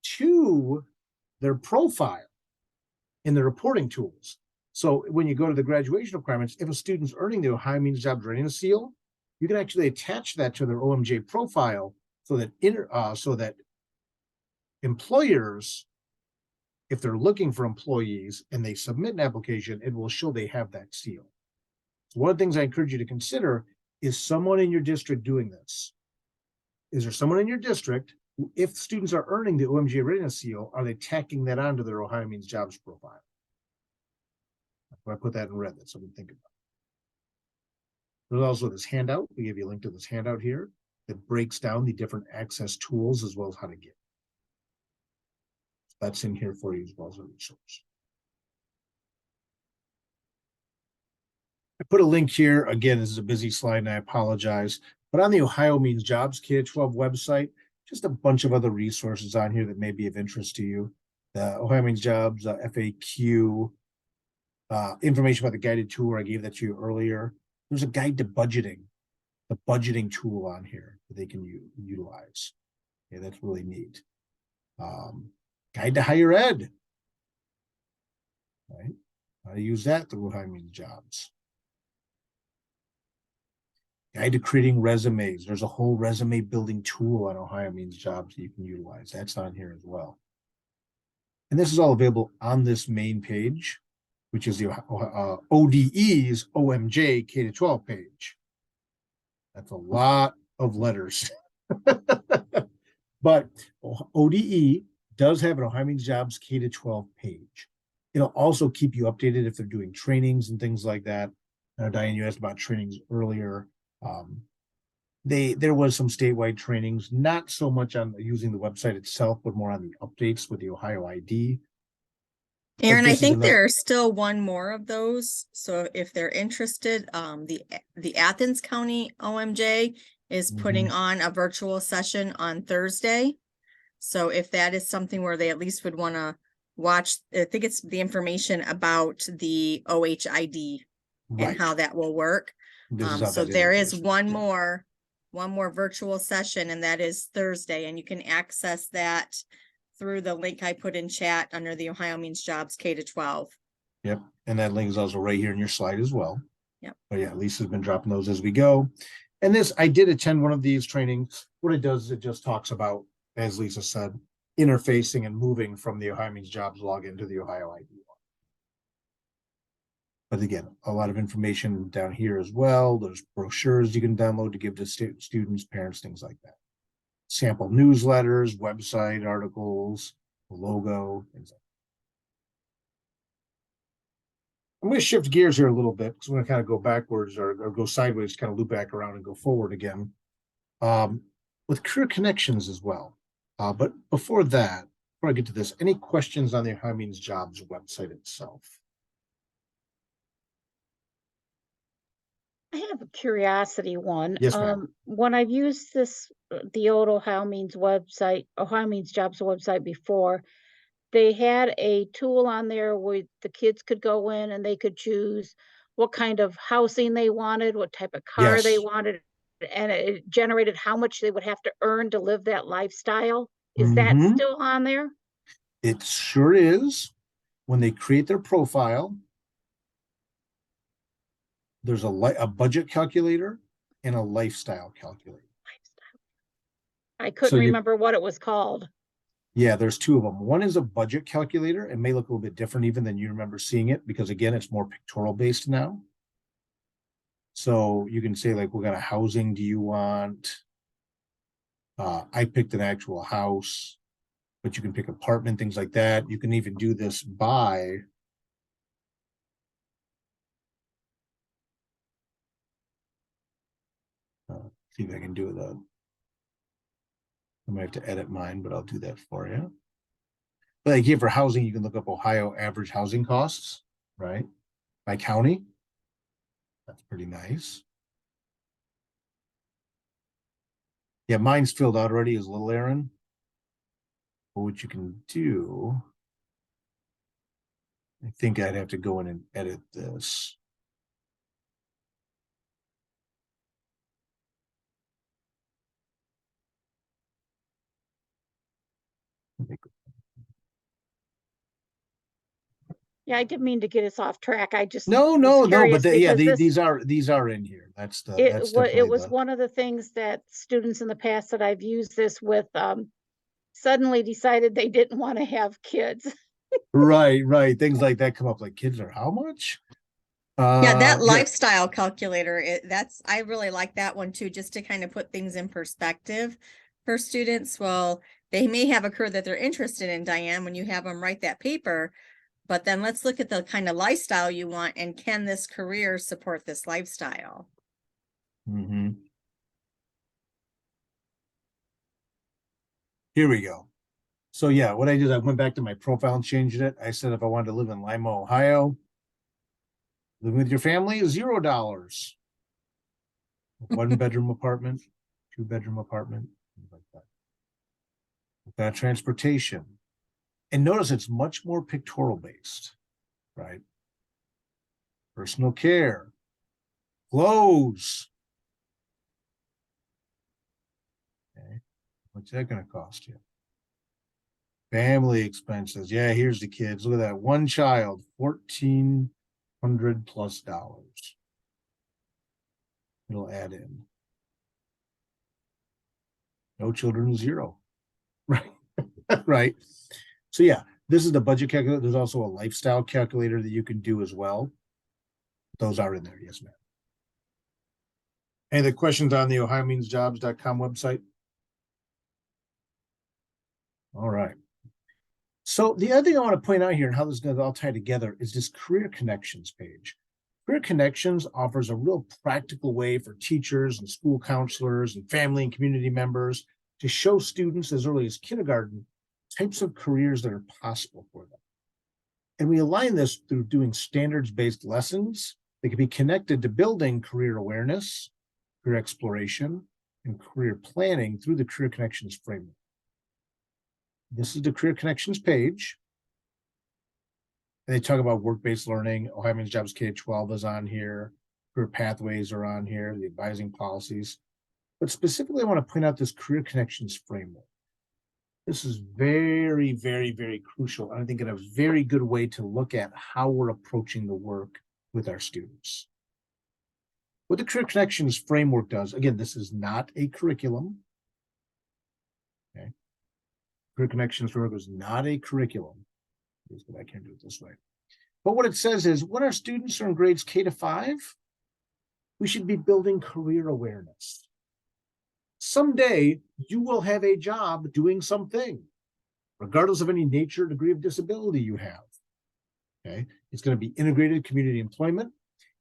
to their profile in the reporting tools. So when you go to the graduation requirements, if a student's earning the High Means Jobs readiness seal, you can actually attach that to their OMGA profile so that employers, if they're looking for employees and they submit an application, it will show they have that seal. So one of the things I encourage you to consider is someone in your district doing this. Is there someone in your district, if students are earning the OMGA readiness seal, are they tacking that onto their Ohio Means Jobs profile? I put that in red, that's something to think about. There's also this handout. We give you a link to this handout here that breaks down the different access tools as well as how to get. that's in here for you as well as a resource. I put a link here. Again, this is a busy slide and I apologize, but on the Ohio Means Jobs K-12 website, just a bunch of other resources on here that may be of interest to you. The Ohio Means Jobs, FAQ, information about the guided tour. I gave that to you earlier. There's a guide to budgeting, the budgeting tool on here that they can utilize. Yeah, that's really neat. Guide to higher ed. Right? How to use that through Ohio Means Jobs. Guide to creating resumes. There's a whole resume building tool on Ohio Means Jobs that you can utilize. That's on here as well. And this is all available on this main page, which is the ODE's OMJ K-12 page. That's a lot of letters. But ODE does have an Ohio Means Jobs K-12 page. It'll also keep you updated if they're doing trainings and things like that. Diane, you asked about trainings earlier. There was some statewide trainings, not so much on using the website itself, but more on the updates with the Ohio ID. Aaron, I this is think another- there's still one more of those. So if they're interested, the Athens County OMJ is putting on a virtual session on Thursday. So if that is something where they at least would want to watch, I think it's the information about the OHID Right. and how that will work. This is how So that there is interface one works, yeah. more virtual session, and that is Thursday, and you can access that through the link I put in chat under the Ohio Means Jobs K-12. Yep, and that link is also right here in your slide as well. Yep. But yeah, Lisa's been dropping those as we go. And this, I did attend one of these trainings. What it does is it just talks about, as Lisa said, interfacing and moving from the Ohio Means Jobs login to the Ohio ID. But again, a lot of information down here as well. There's brochures you can download to give to students, parents, things like that. Sample newsletters, website articles, logo, things like that. I'm going to shift gears here a little bit because I'm going to kind of go backwards or go sideways, kind of loop back around and go forward again with Career Connections as well. But before that, before I get to this, any questions on the Ohio Means Jobs website itself? I have a curiosity one. Yes, ma'am. When I've used this, the old Ohio Means website, Ohio Means Jobs website before, they had a tool on there where the kids could go in and they could choose what kind of housing they wanted, what type of car they Yes. wanted, and it generated how much they would have to earn to live that lifestyle. Is that Mhm. still on there? It sure is. When they create their profile, there's a budget calculator and a lifestyle calculator. I couldn't So you- remember what it was called. Yeah, there's two of them. One is a budget calculator. It may look a little bit different even than you remember seeing it because again, it's more pictorial based now. So you can say like, what kind of housing do you want? I picked an actual house, but you can pick apartment, things like that. You can even do this by see if I can do it. I might have to edit mine, but I'll do that for you. But like here for housing, you can look up Ohio average housing costs, right? By county. That's pretty nice. Yeah, mine's filled out already as Little Aaron. But what you can do, I think I'd have to go in and edit this. Yeah, I didn't mean to get us off track. I just No, was no, curious but yeah, because these are in here. That's the it that's was definitely one of the things that students in the past that I've used this with suddenly decided they didn't want to have kids. right. Things like that come up like kids are how much? Yeah, that Yeah. lifestyle calculator, I really like that one too, just to kind of put things in perspective for students. Well, they may have a career that they're interested in, Diane, when you have them write that paper, but then let's look at the kind of lifestyle you want and can this career support this lifestyle? Mm-hmm. Here we go. So yeah, what I did, I went back to my profile and changed it. I said if I wanted to live in Lima, Ohio, living with your family is $0. 1-bedroom apartment, 2-bedroom apartment, things like that. We've got transportation. And notice it's much more pictorial based, right? Personal care, clothes. Okay, what's that going to cost you? Family expenses. Yeah, here's the kids. Look at that. One child, $1,400+. It'll add in. No children, 0. Right. Right. So yeah, this is the budget calculator. There's also a lifestyle calculator that you can do as well. Those are in there. Yes, ma'am. Any other questions on the OhioMeansJobs.com website? All right. So the other thing I want to point out here and how this is going to all tie together is this Career Connections page. Career Connections offers a real practical way for teachers and school counselors and family and community members to show students as early as kindergarten types of careers that are possible for them. And we align this through doing standards-based lessons that can be connected to building career awareness, career exploration, and career planning through the Career Connections framework. This is the Career Connections page. And they talk about work-based learning. Ohio Means Jobs K-12 is on here. Career pathways are on here, the advising policies. But specifically, I want to point out this Career Connections framework. This is very, very, very crucial. And I think in a very good way to look at how we're approaching the work with our students. What the Career Connections framework does, again, this is not a curriculum. Okay. Career Connections framework is not a curriculum. I can't do it this way. But what it says is when our students are in grades K-5, we should be building career awareness. Someday you will have a job doing something, regardless of any nature or degree of disability you have. Okay, it's going to be integrated community employment.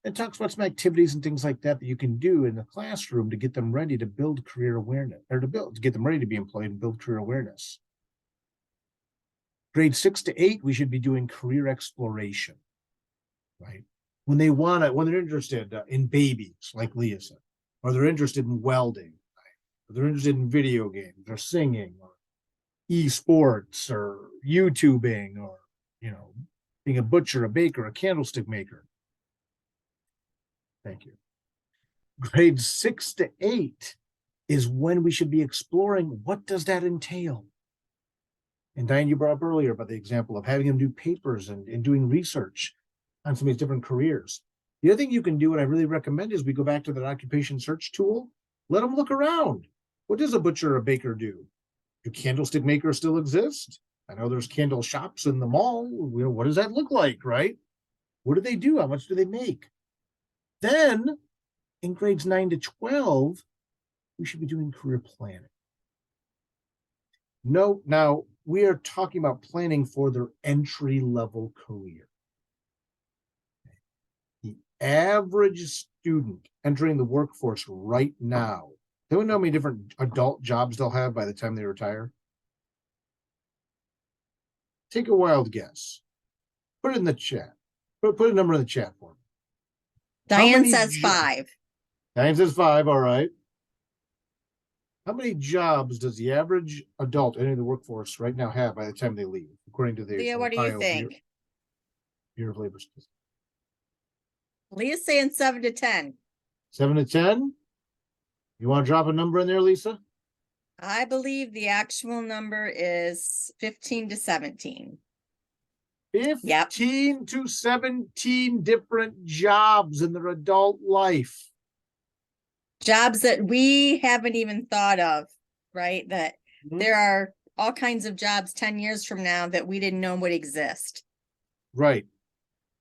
It talks about some activities and things like that that you can do in the classroom to get them ready to build career awareness, or to get them ready to be employed and build career awareness. Grade 6 to 8, we should be doing career exploration, right? When they're interested in babies, like Leah said, or they're interested in welding, right? Or they're interested in video games or singing or esports or YouTubing or, being a butcher, a baker, a candlestick maker. Thank you. Grades 6 to 8 is when we should be exploring what does that entail. And Diane, you brought up earlier about the example of having them do papers and doing research on some of these different careers. The other thing you can do, and I really recommend, is we go back to that occupation search tool. Let them look around. What does a butcher or a baker do? Do candlestick makers still exist? I know there's candle shops in the mall. What does that look like, right? What do they do? How much do they make? Then in grades 9 to 12, we should be doing career planning. No, now we are talking about planning for their entry-level career. The average student entering the workforce right now, do we know how many different adult jobs they'll have by the time they retire? Take a wild guess. Put it in the chat. Put a number in the chat for me. Diane says 5. Diane says 5, all right. How many jobs does the average adult entering the workforce right now have by the time they leave, according to the Leah, what do you Ohio think? Bureau of Labor Statistics? Leah's saying 7 to 10. 7 to 10? You want to drop a number in there, Lisa? I believe the actual number is 15 to 17. 15 to 17 different jobs in their adult life. Jobs that we haven't even thought of, right? That there are all kinds of jobs 10 years from now that we didn't know would exist. Right.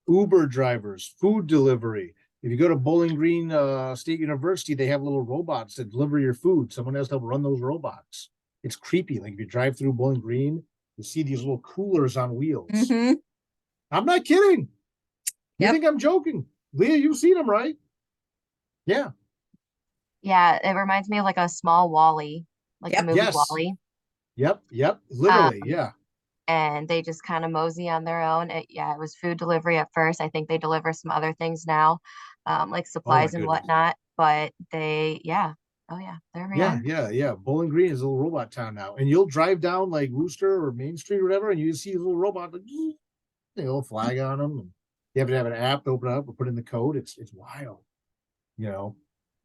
Uber drivers, food delivery. If you go to Bowling Green State University, they have little robots that deliver your food. Someone has to help run those robots. It's creepy. Like if you drive through Bowling Green, you see these little coolers on wheels. Mm-hmm. I'm not kidding. You Yep. think I'm joking? Leah, you've seen them, right? Yeah. Yeah, it reminds me of like a small Wall-E, like the Yep. movie Yes. Wall-E. Yep, literally, Um, yeah. and they just kind of mosey on their own. Yeah, it was food delivery at first. I think they deliver some other things now, like Oh my supplies and goodness. whatnot. But they, yeah, oh yeah, they're Yeah, around. yeah. Bowling Green is a little robot town now. And you'll drive down like Wooster or Main Street or whatever, and you see a little robot, like, the little flag on them. And you have to have an app to open it up or put in the code. It's wild, you know.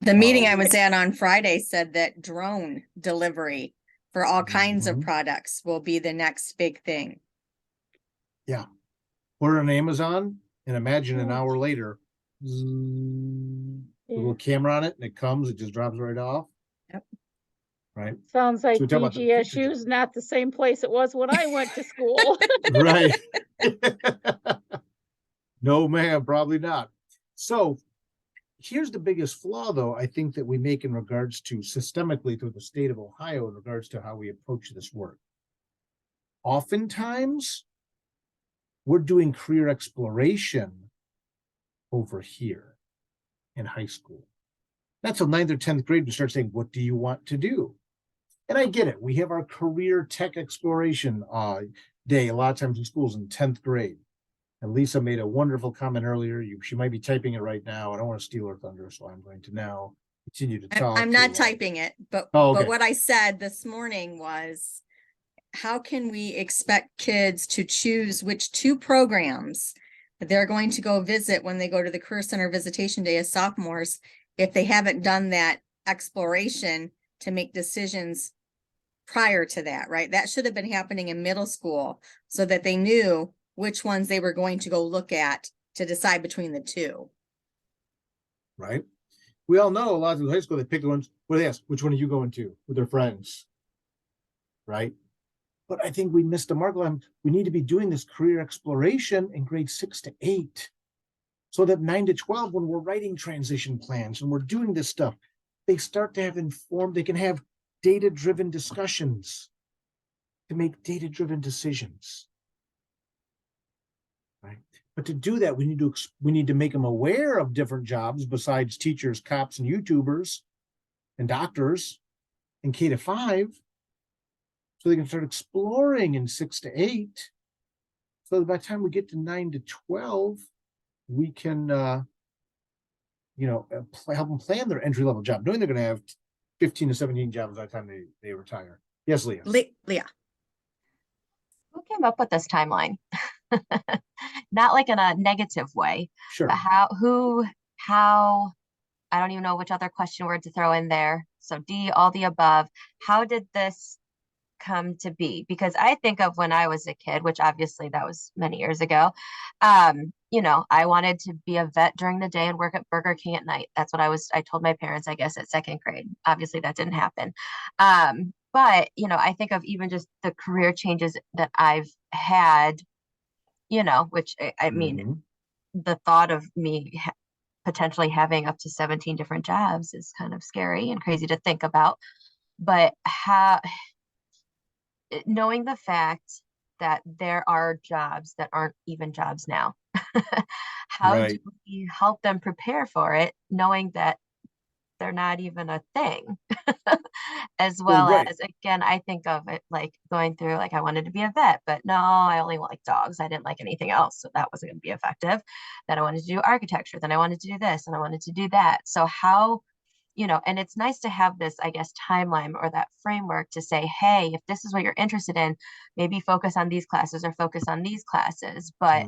The meeting I Um, was at on Friday said that drone delivery for all kinds of mhm. products will be the next big thing. Yeah. Order on Amazon and imagine an Oh. hour later, zzz, a Yeah. little camera on it, and it comes, it just drops right off. Yep. Right. Sounds So like we talk about the future BGSU is not the same place it was when I went to school. right. No, ma'am, probably not. So here's the biggest flaw, though, I think that we make in regards to systemically through the state of Ohio in regards to how we approach this work. Oftentimes, we're doing career exploration over here in high school. That's till 9th or 10th grade, we start saying, what do you want to do? And I get it. We have our career tech exploration day a lot of times in schools in 10th grade. And Lisa made a wonderful comment earlier. She might be typing it right now. I don't want to steal her thunder, so I'm going to now continue to talk. I'm not typing it, but okay. what I said this morning was, how can we expect kids to choose which 2 programs that they're going to go visit when they go to the Career Center Visitation Day as sophomores if they haven't done that exploration to make decisions prior to that, right? That should have been happening in middle school so that they knew which ones they were going to go look at to decide between the 2. Right. We all know a lot of high school, they pick the ones where they ask, which one are you going to with their friends? Right. But I think we missed the mark on, we need to be doing this career exploration in grades 6 to 8. So that 9 to 12, when we're writing transition plans and we're doing this stuff, they start to have informed, they can have data-driven discussions to make data-driven decisions. Right. But to do that, we need to make them aware of different jobs besides teachers, cops, and YouTubers and doctors in K to 5. So they can start exploring in 6 to 8. So that by the time we get to 9 to 12, we can, help them plan their entry level job, knowing they're going to have 15 to 17 jobs by the time they retire. Yes, Leah. Leah. Who came up with this timeline? Not like in a negative way, Sure. but how, I don't even know which other question word to throw in there. So D, all the above. How did this come to be? Because I think of when I was a kid, which obviously that was many years ago. I wanted to be a vet during the day and work at Burger King at night. That's what I told my parents, I guess, at 2nd grade. Obviously that didn't happen. But I think of even just the career changes that I've had, which I mean, the thought of me potentially having up to 17 different jobs is kind of scary and crazy to think about. But knowing the fact that there are jobs that aren't even jobs now, how Right. do we help them prepare for it, knowing that they're not even a thing? As well right. as, again, I think of it like going through, like I wanted to be a vet, but no, I only like dogs. I didn't like anything else. So that wasn't going to be effective. Then I wanted to do architecture. Then I wanted to do this and I wanted to do that. So how, and it's nice to have this, I guess, timeline or that framework to say, hey, if this is what you're interested in, maybe focus on these classes or focus on these classes. But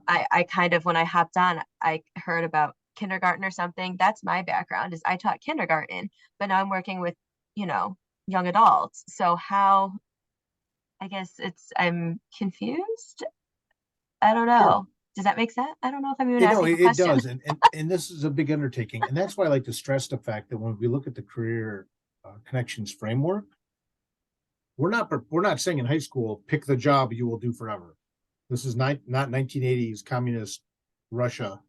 I kind of, when I hopped on, I heard about kindergarten or something. That's my background, is I taught kindergarten, but now I'm working with, young adults. So how, I guess I'm confused. I don't know. Sure. Does that make sense? I don't know if I'm even asking a It question. does. And this is a big undertaking. And that's why I like to stress the fact that when we look at the career connections framework, we're not saying in high school, pick the job you will do forever. This is not 1980s communist Russia,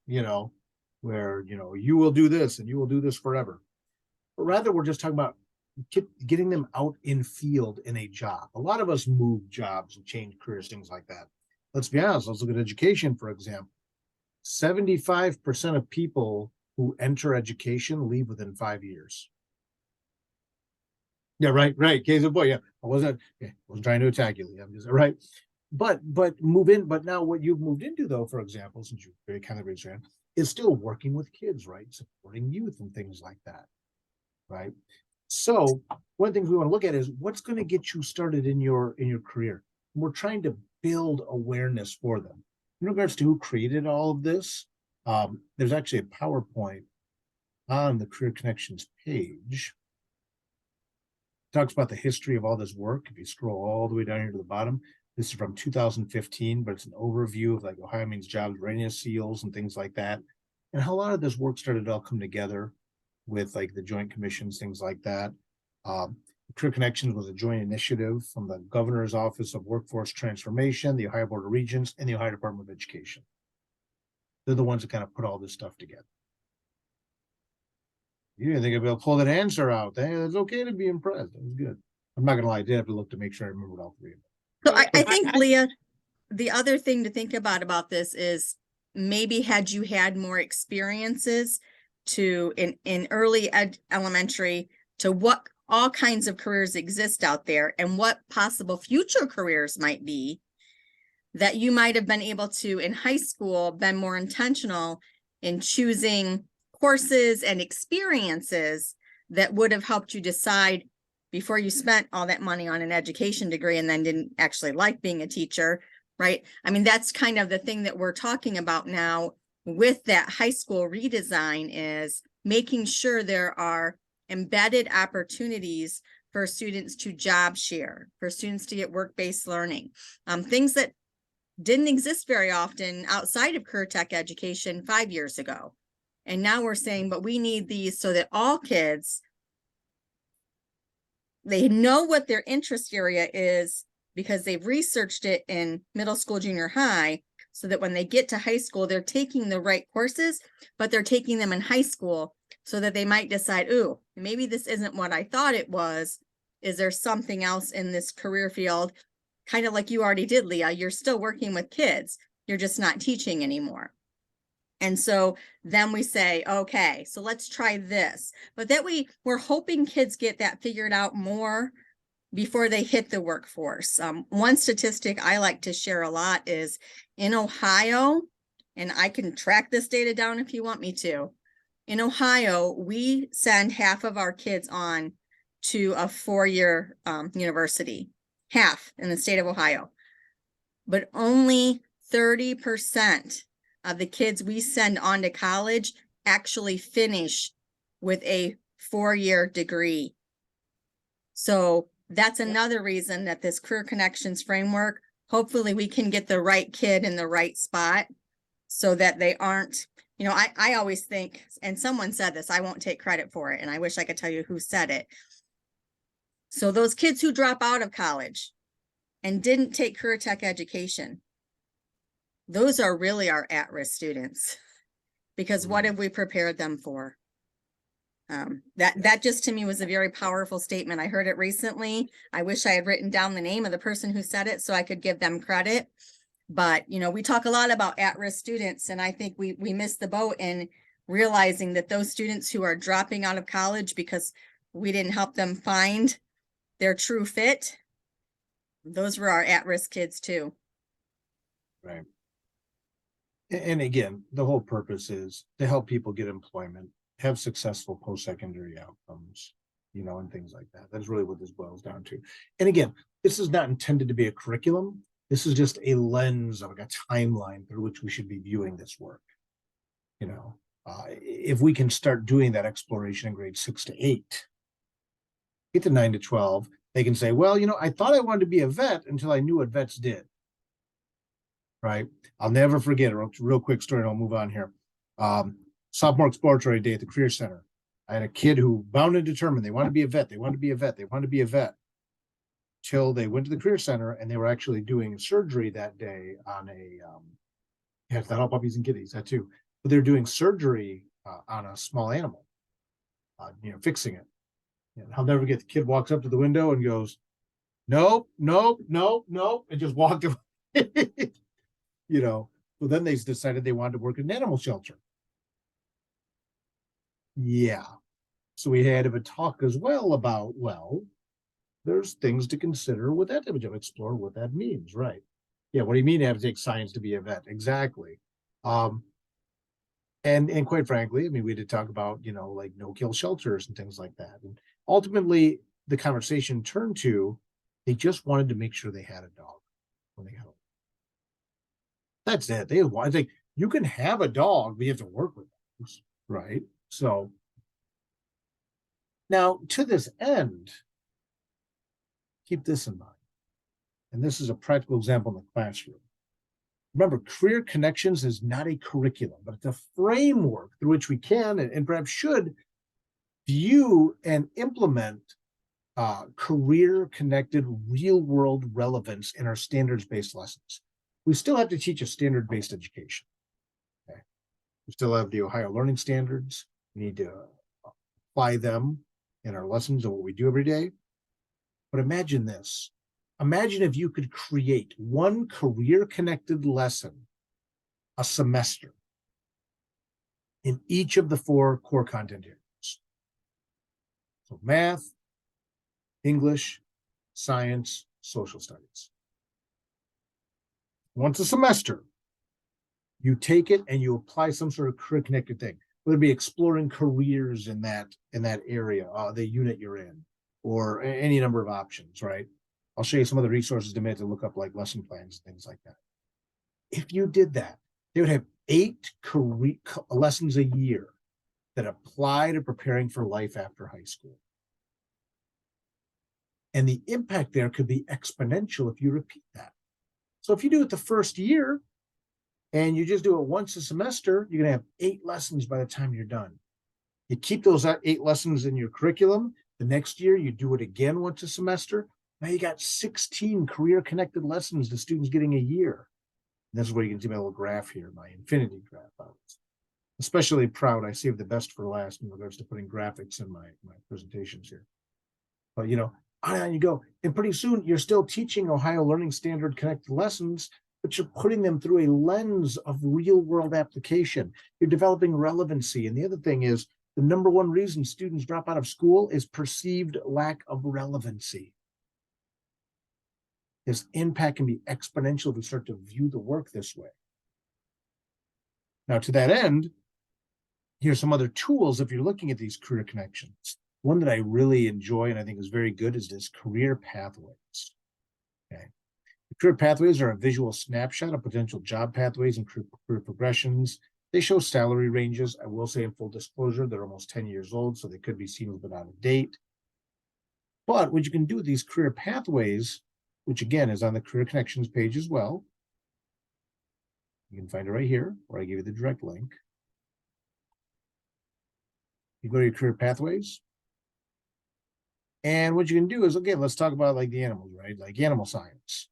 where, you will do this and you will do this forever. But rather, we're just talking about getting them out in field in a job. A lot of us move jobs and change careers, things like that. Let's be honest. Let's look at education, for example. 75% of people who enter education leave within 5 years. Yeah, right. Case in point. Yeah, I wasn't trying to attack you, Lee. I'm just right. But move in. But now what you've moved into, though, for example, since you very kind of raised your hand, is still working with kids, right? Supporting youth and things like that, right? So one of the things we want to look at is what's going to get you started in your career. We're trying to build awareness for them. In regards to who created all of this, there's actually a PowerPoint on the Career Connections page. Talks about the history of all this work. If you scroll all the way down here to the bottom, this is from 2015, but it's an overview of like Ohio Means Jobs, readiness seals, and things like that, and how a lot of this work started to all come together with like the joint commissions, things like that. Career Connections was a joint initiative from the Governor's Office of Workforce Transformation, the Ohio Board of Regents, and the Ohio Department of Education. They're the ones that kind of put all this stuff together. You didn't think I'd be able to pull that answer out. It's okay to be impressed. That was good. I'm not gonna lie, I did have to look to make sure I remembered all three of them. So I think, Leah, the other thing to think about this is maybe had you had more experiences in early elementary to what all kinds of careers exist out there and what possible future careers might be, that you might have been able to in high school been more intentional in choosing courses and experiences that would have helped you decide before you spent all that money on an education degree and then didn't actually like being a teacher, right? I mean, that's kind of the thing that we're talking about now with that high school redesign, is making sure there are embedded opportunities for students to job share, for students to get work-based learning, things that didn't exist very often outside of career tech education 5 years ago. And now we're saying, but we need these so that all kids, they know what their interest area is because they've researched it in middle school, junior high, so that when they get to high school, they're taking the right courses, but they're taking them in high school so that they might decide, ooh, maybe this isn't what I thought it was. Is there something else in this career field? Kind of like you already did, Leah. You're still working with kids. You're just not teaching anymore. And so then we say, okay, so let's try this. But that we're hoping kids get that figured out more before they hit the workforce. One statistic I like to share a lot is in Ohio, and I can track this data down if you want me to. In Ohio, we send half of our kids on to a 4-year university, half in the state of Ohio, but only 30% of the kids we send on to college actually finish with a 4-year degree. So that's another reason that this Career Connections framework, hopefully we can get the right kid in the right spot so that they aren't, I always think, and someone said this, I won't take credit for it, and I wish I could tell you who said it. So those kids who drop out of college and didn't take career tech education, those are really our at-risk students, because what have we prepared them for? That just to me was a very powerful statement. I heard it recently. I wish I had written down the name of the person who said it so I could give them credit. But, we talk a lot about at-risk students, and I think we missed the boat in realizing that those students who are dropping out of college because we didn't help them find their true fit, those were our at-risk kids too. Right. And again, the whole purpose is to help people get employment, have successful post-secondary outcomes, and things like that. That's really what this boils down to. And again, this is not intended to be a curriculum. This is just a lens of like a timeline through which we should be viewing this work. If we can start doing that exploration in grades 6 to 8, get to 9 to 12, they can say, well, I thought I wanted to be a vet until I knew what vets did. Right. I'll never forget a real quick story, and I'll move on here. Sophomore exploratory day at the Career Center. I had a kid who bound and determined they wanted to be a vet. They wanted to be a vet. They wanted to be a vet. Till they went to the Career Center and they were actually doing surgery that day on a, it's not all puppies and kitties, that too. But they're doing surgery on a small animal, fixing it. And I'll never forget, the kid walks up to the window and goes, nope, and just walked away. So then they decided they wanted to work in an animal shelter. Yeah. So we had a talk as well about, there's things to consider with that type of job, explore what that means, right? Yeah, what do you mean to have to take science to be a vet? Exactly. And quite frankly, I mean, we did talk about, you know, like no-kill shelters and things like that. And ultimately, the conversation turned to they just wanted to make sure they had a dog when they got home. That's it. They want, I think you can have a dog, but you have to work with dogs, right? So now to this end, keep this in mind. And this is a practical example in the classroom. Remember, Career Connections is not a curriculum, but it's a framework through which we can and perhaps should view and implement career-connected, real-world relevance in our standards-based lessons. We still have to teach a standard-based education. Okay? We still have the Ohio Learning Standards. We need to apply them in our lessons and what we do every day. But imagine this. Imagine if you could create one career-connected lesson a semester in each of the 4 core content areas. So math, English, science, social studies. Once a semester, you take it and you apply some sort of career-connected thing, whether it be exploring careers in that area, the unit you're in, or any number of options, right? I'll show you some of the resources to make to look up like lesson plans and things like that. If you did that, they would have 8 lessons a year that apply to preparing for life after high school. And the impact there could be exponential if you repeat that. So if you do it the first year and you just do it once a semester, you're going to have 8 lessons by the time you're done. You keep those 8 lessons in your curriculum. The next year, you do it again once a semester. Now you got 16 career-connected lessons the student's getting a year. And this is where you can see my little graph here, my infinity graph. I was especially proud. I saved the best for last in regards to putting graphics in my presentations here. But, you know, on you go. And pretty soon, you're still teaching Ohio Learning Standard connected lessons, but you're putting them through a lens of real-world application. You're developing relevancy. And the other thing is, the number one reason students drop out of school is perceived lack of relevancy. This impact can be exponential if we start to view the work this way. Now, to that end, here's some other tools if you're looking at these career connections. One that I really enjoy and I think is very good is this career pathways. Okay. The career pathways are a visual snapshot of potential job pathways and career progressions. They show salary ranges. I will say in full disclosure, they're almost 10 years old, so they could be seen a little bit out of date. But what you can do with these career pathways, which again is on the Career Connections page as well. You can find it right here, where I give you the direct link. You go to your career pathways. And what you can do is, again, let's talk about like the animals, right? Like animal science.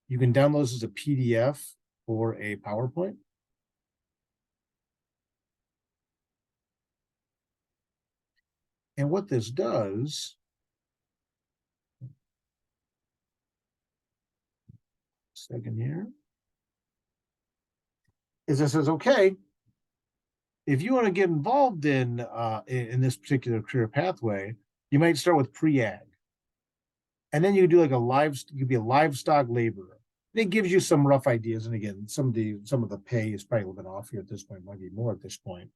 You can download this as a PDF or a PowerPoint. And what this does, second here, is it says, okay, if you want to get involved in this particular career pathway, you might start with pre-ag. And then you could do like you could be a livestock laborer. And it gives you some rough ideas. And again, some of the pay is probably a little bit off here at this point, might be more at this point.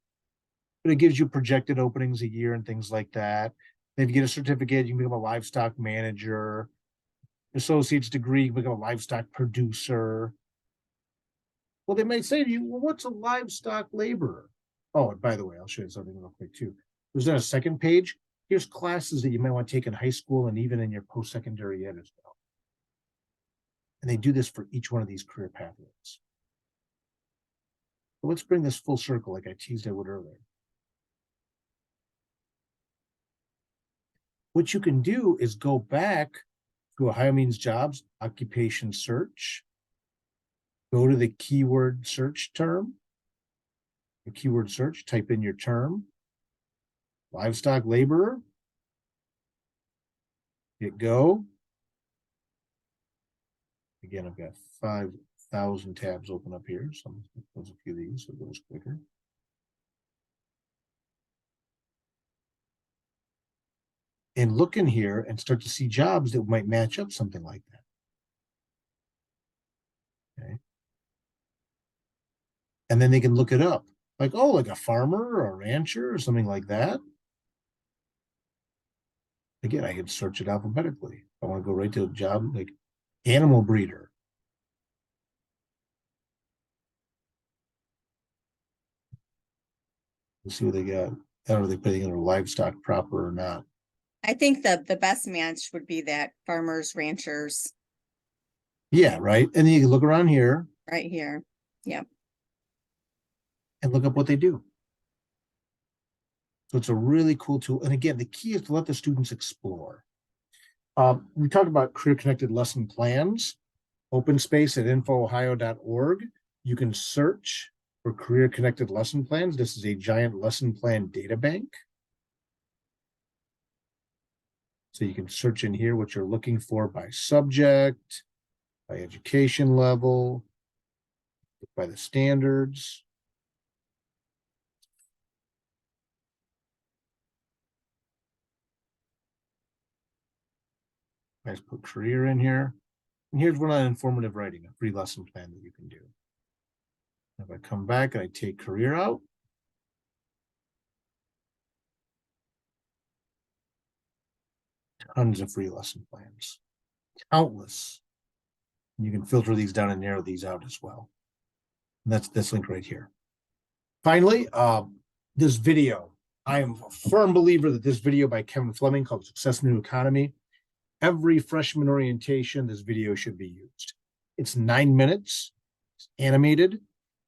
But it gives you projected openings a year and things like that. And if you get a certificate, you can become a livestock manager. Associate's degree, you can become a livestock producer. Well, they might say to you, well, what's a livestock laborer? Oh, and by the way, I'll show you something real quick too. There's then a second page. Here's classes that you might want to take in high school and even in your post-secondary ed as well. And they do this for each one of these career pathways. But let's bring this full circle like I teased I would earlier. What you can do is go back to Ohio Means Jobs occupation search. Go to the keyword search term. The keyword search, type in your term. Livestock laborer. Hit go. Again, I've got 5,000 tabs open up here. So I'm going to close a few of these so it goes quicker. and look in here and start to see jobs that might match up something like that. Okay. And then they can look it up, like, oh, like a farmer or a rancher or something like that. Again, I can search it alphabetically. I want to go right to a job like animal breeder. Let's see what they got. I don't know if they put anything under livestock proper or not. I think the best match would be that farmers, ranchers Yeah, right. And then you can look around here right here. Yep. and look up what they do. So it's a really cool tool. And again, the key is to let the students explore. We talked about career-connected lesson plans, open space at infoohio.org. You can search for career-connected lesson plans. This is a giant lesson plan data bank. So you can search in here what you're looking for by subject, by education level, by the standards. I just put career in here. And here's one on informative writing, a free lesson plan that you can do. If I come back and I take career out, tons of free lesson plans, countless. You can filter these down and narrow these out as well. And that's this link right here. Finally, this video. I am a firm believer that this video by Kevin Fleming called Success in the New Economy. Every freshman orientation, this video should be used. It's 9 minutes, it's animated.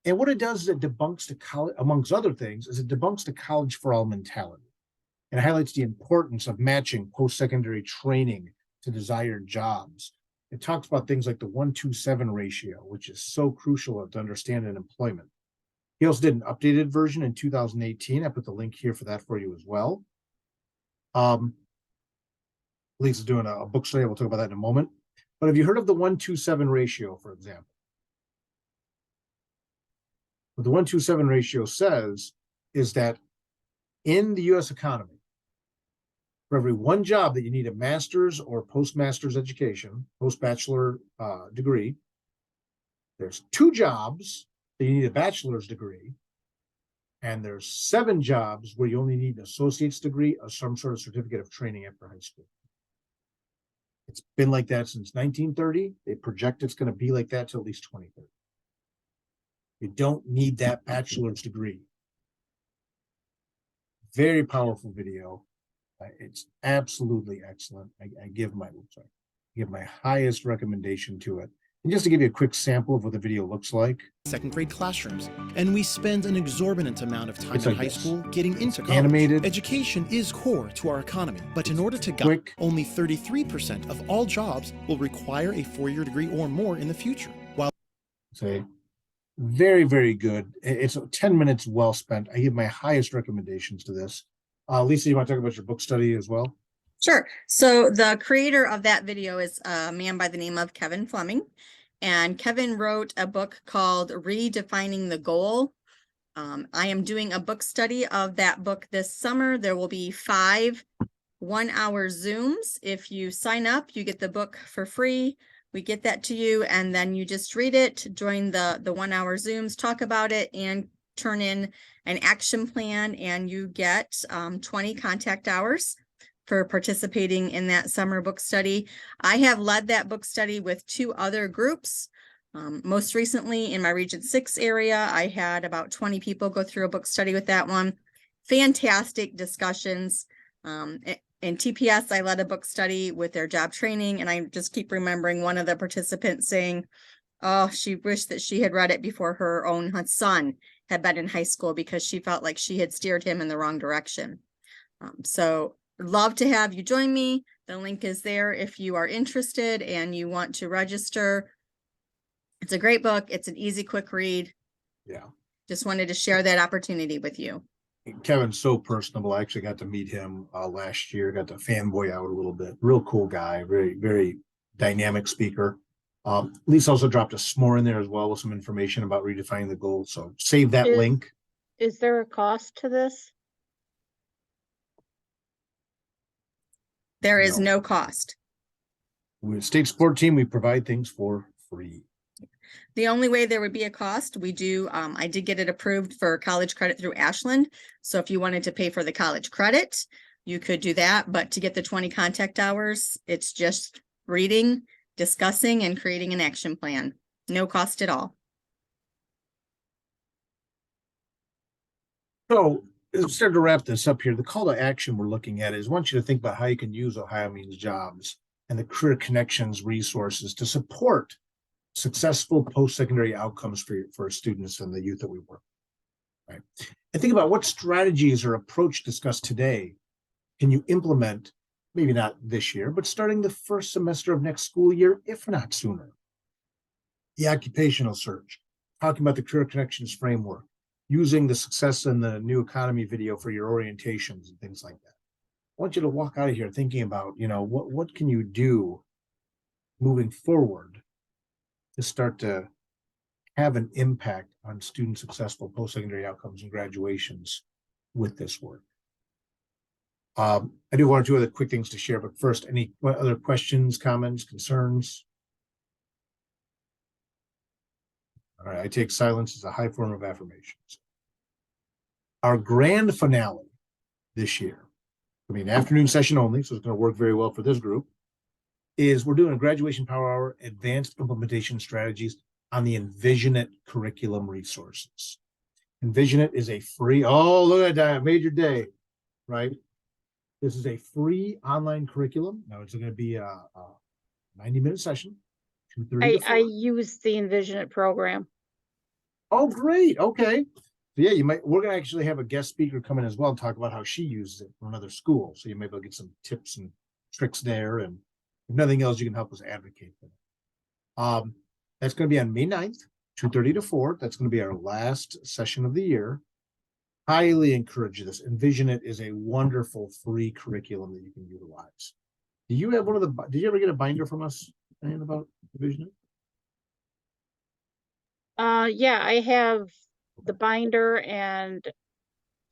And what it does is it debunks the college, amongst other things, is it debunks the college for all mentality. And it highlights the importance of matching post-secondary training to desired jobs. It talks about things like the 1-2-7 ratio, which is so crucial to understand in employment. He also did an updated version in 2018. I put the link here for that for you as well. Lisa's doing a book study. We'll talk about that in a moment. But have you heard of the 1-2-7 ratio, for example? What the 1-2-7 ratio says is that in the US economy, for every one job that you need a master's or postmaster's education, post-bachelor degree, there's 2 jobs that you need a bachelor's degree, and there's 7 jobs where you only need an associate's degree or some sort of certificate of training after high school. It's been like that since 1930. They project it's going to be like that till at least 2030. You don't need that bachelor's degree. Very powerful video. It's absolutely excellent. I give my highest recommendation to it. And just to give you a quick sample of what the video looks like. Second grade classrooms, and we spend an exorbitant amount of time It's in like high this. school getting into college. Animated. Education is core to our economy, but in order to quick. only 33% of all jobs will require a 4-year degree or more in the future. While Say, very, very good. It's 10 minutes well spent. I give my highest recommendations to this. Lisa, you want to talk about your book study as well? Sure. So the creator of that video is a man by the name of Kevin Fleming. And Kevin wrote a book called Redefining the Goal. I am doing a book study of that book this summer. There will be 5 1-hour Zooms. If you sign up, you get the book for free. We get that to you, and then you just read it, join the 1-hour Zooms, talk about it, and turn in an action plan, and you get 20 contact hours for participating in that summer book study. I have led that book study with 2 other groups. Most recently in my Region 6 area, I had about 20 people go through a book study with that one. Fantastic discussions. In TPS, I led a book study with their job training, and I just keep remembering one of the participants saying, oh, she wished that she had read it before her own son had been in high school because she felt like she had steered him in the wrong direction. So love to have you join me. The link is there if you are interested and you want to register. It's a great book. It's an easy, quick read. Yeah. Just wanted to share that opportunity with you. Kevin's so personable. I actually got to meet him last year, got to fanboy out a little bit. Real cool guy, very, very dynamic speaker. Lisa also dropped a s'more in there as well with some information about redefining the goal. So save that link. Is there a cost to this? There is No. no cost. With state sport team, we provide things for free. The only way there would be a cost, we do, I did get it approved for college credit through Ashland. So if you wanted to pay for the college credit, you could do that. But to get the 20 contact hours, it's just reading, discussing, and creating an action plan. No cost at all. So, as we start to wrap this up here, the call to action we're looking at is I want you to think about how you can use Ohio Means Jobs and the Career Connections resources to support successful post-secondary outcomes for students and the youth that we work with, right? And think about what strategies or approach discussed today can you implement, maybe not this year, but starting the first semester of next school year, if not sooner. The occupational search, talking about the Career Connections framework, using the Success in the New Economy video for your orientations and things like that. I want you to walk out of here thinking about, what can you do moving forward to start to have an impact on student successful post-secondary outcomes and graduations with this work. I do one or two other quick things to share, but first, any other questions, comments, concerns? All right, I take silence as a high form of affirmations. Our grand finale this year, afternoon session only, so it's going to work very well for this group, is we're doing a graduation power hour advanced implementation strategies on the Envision It curriculum resources. Envision It is a free, oh, look at that, major day, right? This is a free online curriculum. Now it's going to be a 90-minute session. 2:30 to 4. I use the Envision It program. Oh, great. Okay. So yeah, we're going to actually have a guest speaker come in as well and talk about how she uses it from another school. So you may be able to get some tips and tricks there. And if nothing else, you can help us advocate for that. That's going to be on May 9th, 2:30 to 4. That's going to be our last session of the year. Highly encourage this. Envision It is a wonderful free curriculum that you can utilize. Do you have did you ever get a binder from us about Envision It? Yeah, I have the binder, and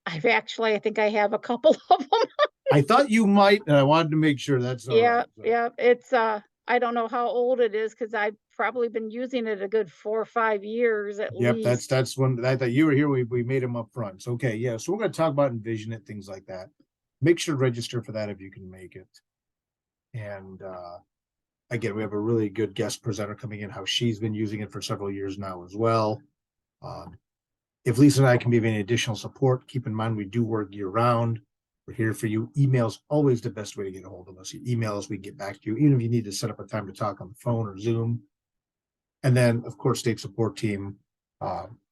I think I have a couple of them. I thought you might, and I wanted to make sure that's all Yeah, right. So, yeah, it's I don't know how old it is because I've probably been using it a good 4 or 5 years at Yep, least. that's when I thought you were here. We made them up front. So, okay, yeah. So we're going to talk about Envision It, things like that. Make sure to register for that if you can make it. And again, we have a really good guest presenter coming in, how she's been using it for several years now as well. If Lisa and I can be of any additional support, keep in mind we do work year round. We're here for you. Email's always the best way to get a hold of us. You email us, we get back to you, even if you need to set up a time to talk on the phone or Zoom. And then, of course, state support team.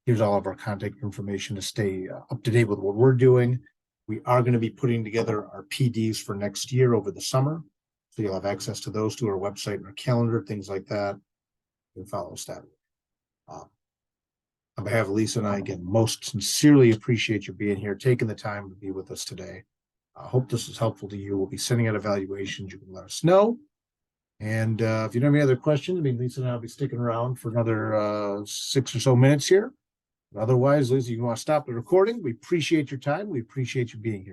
Here's all of our contact information to stay up to date with what we're doing. We are going to be putting together our PDs for next year over the summer. So you'll have access to those through our website and our calendar, things like that. You can follow us that way. On behalf of Lisa and I, again, most sincerely appreciate you being here, taking the time to be with us today. I hope this is helpful to you. We'll be sending out evaluations. You can let us know. And if you don't have any other questions, Lisa and I will be sticking around for another 6 or so minutes here. But otherwise, Lisa, you want to stop the recording? We appreciate your time. We appreciate you being here.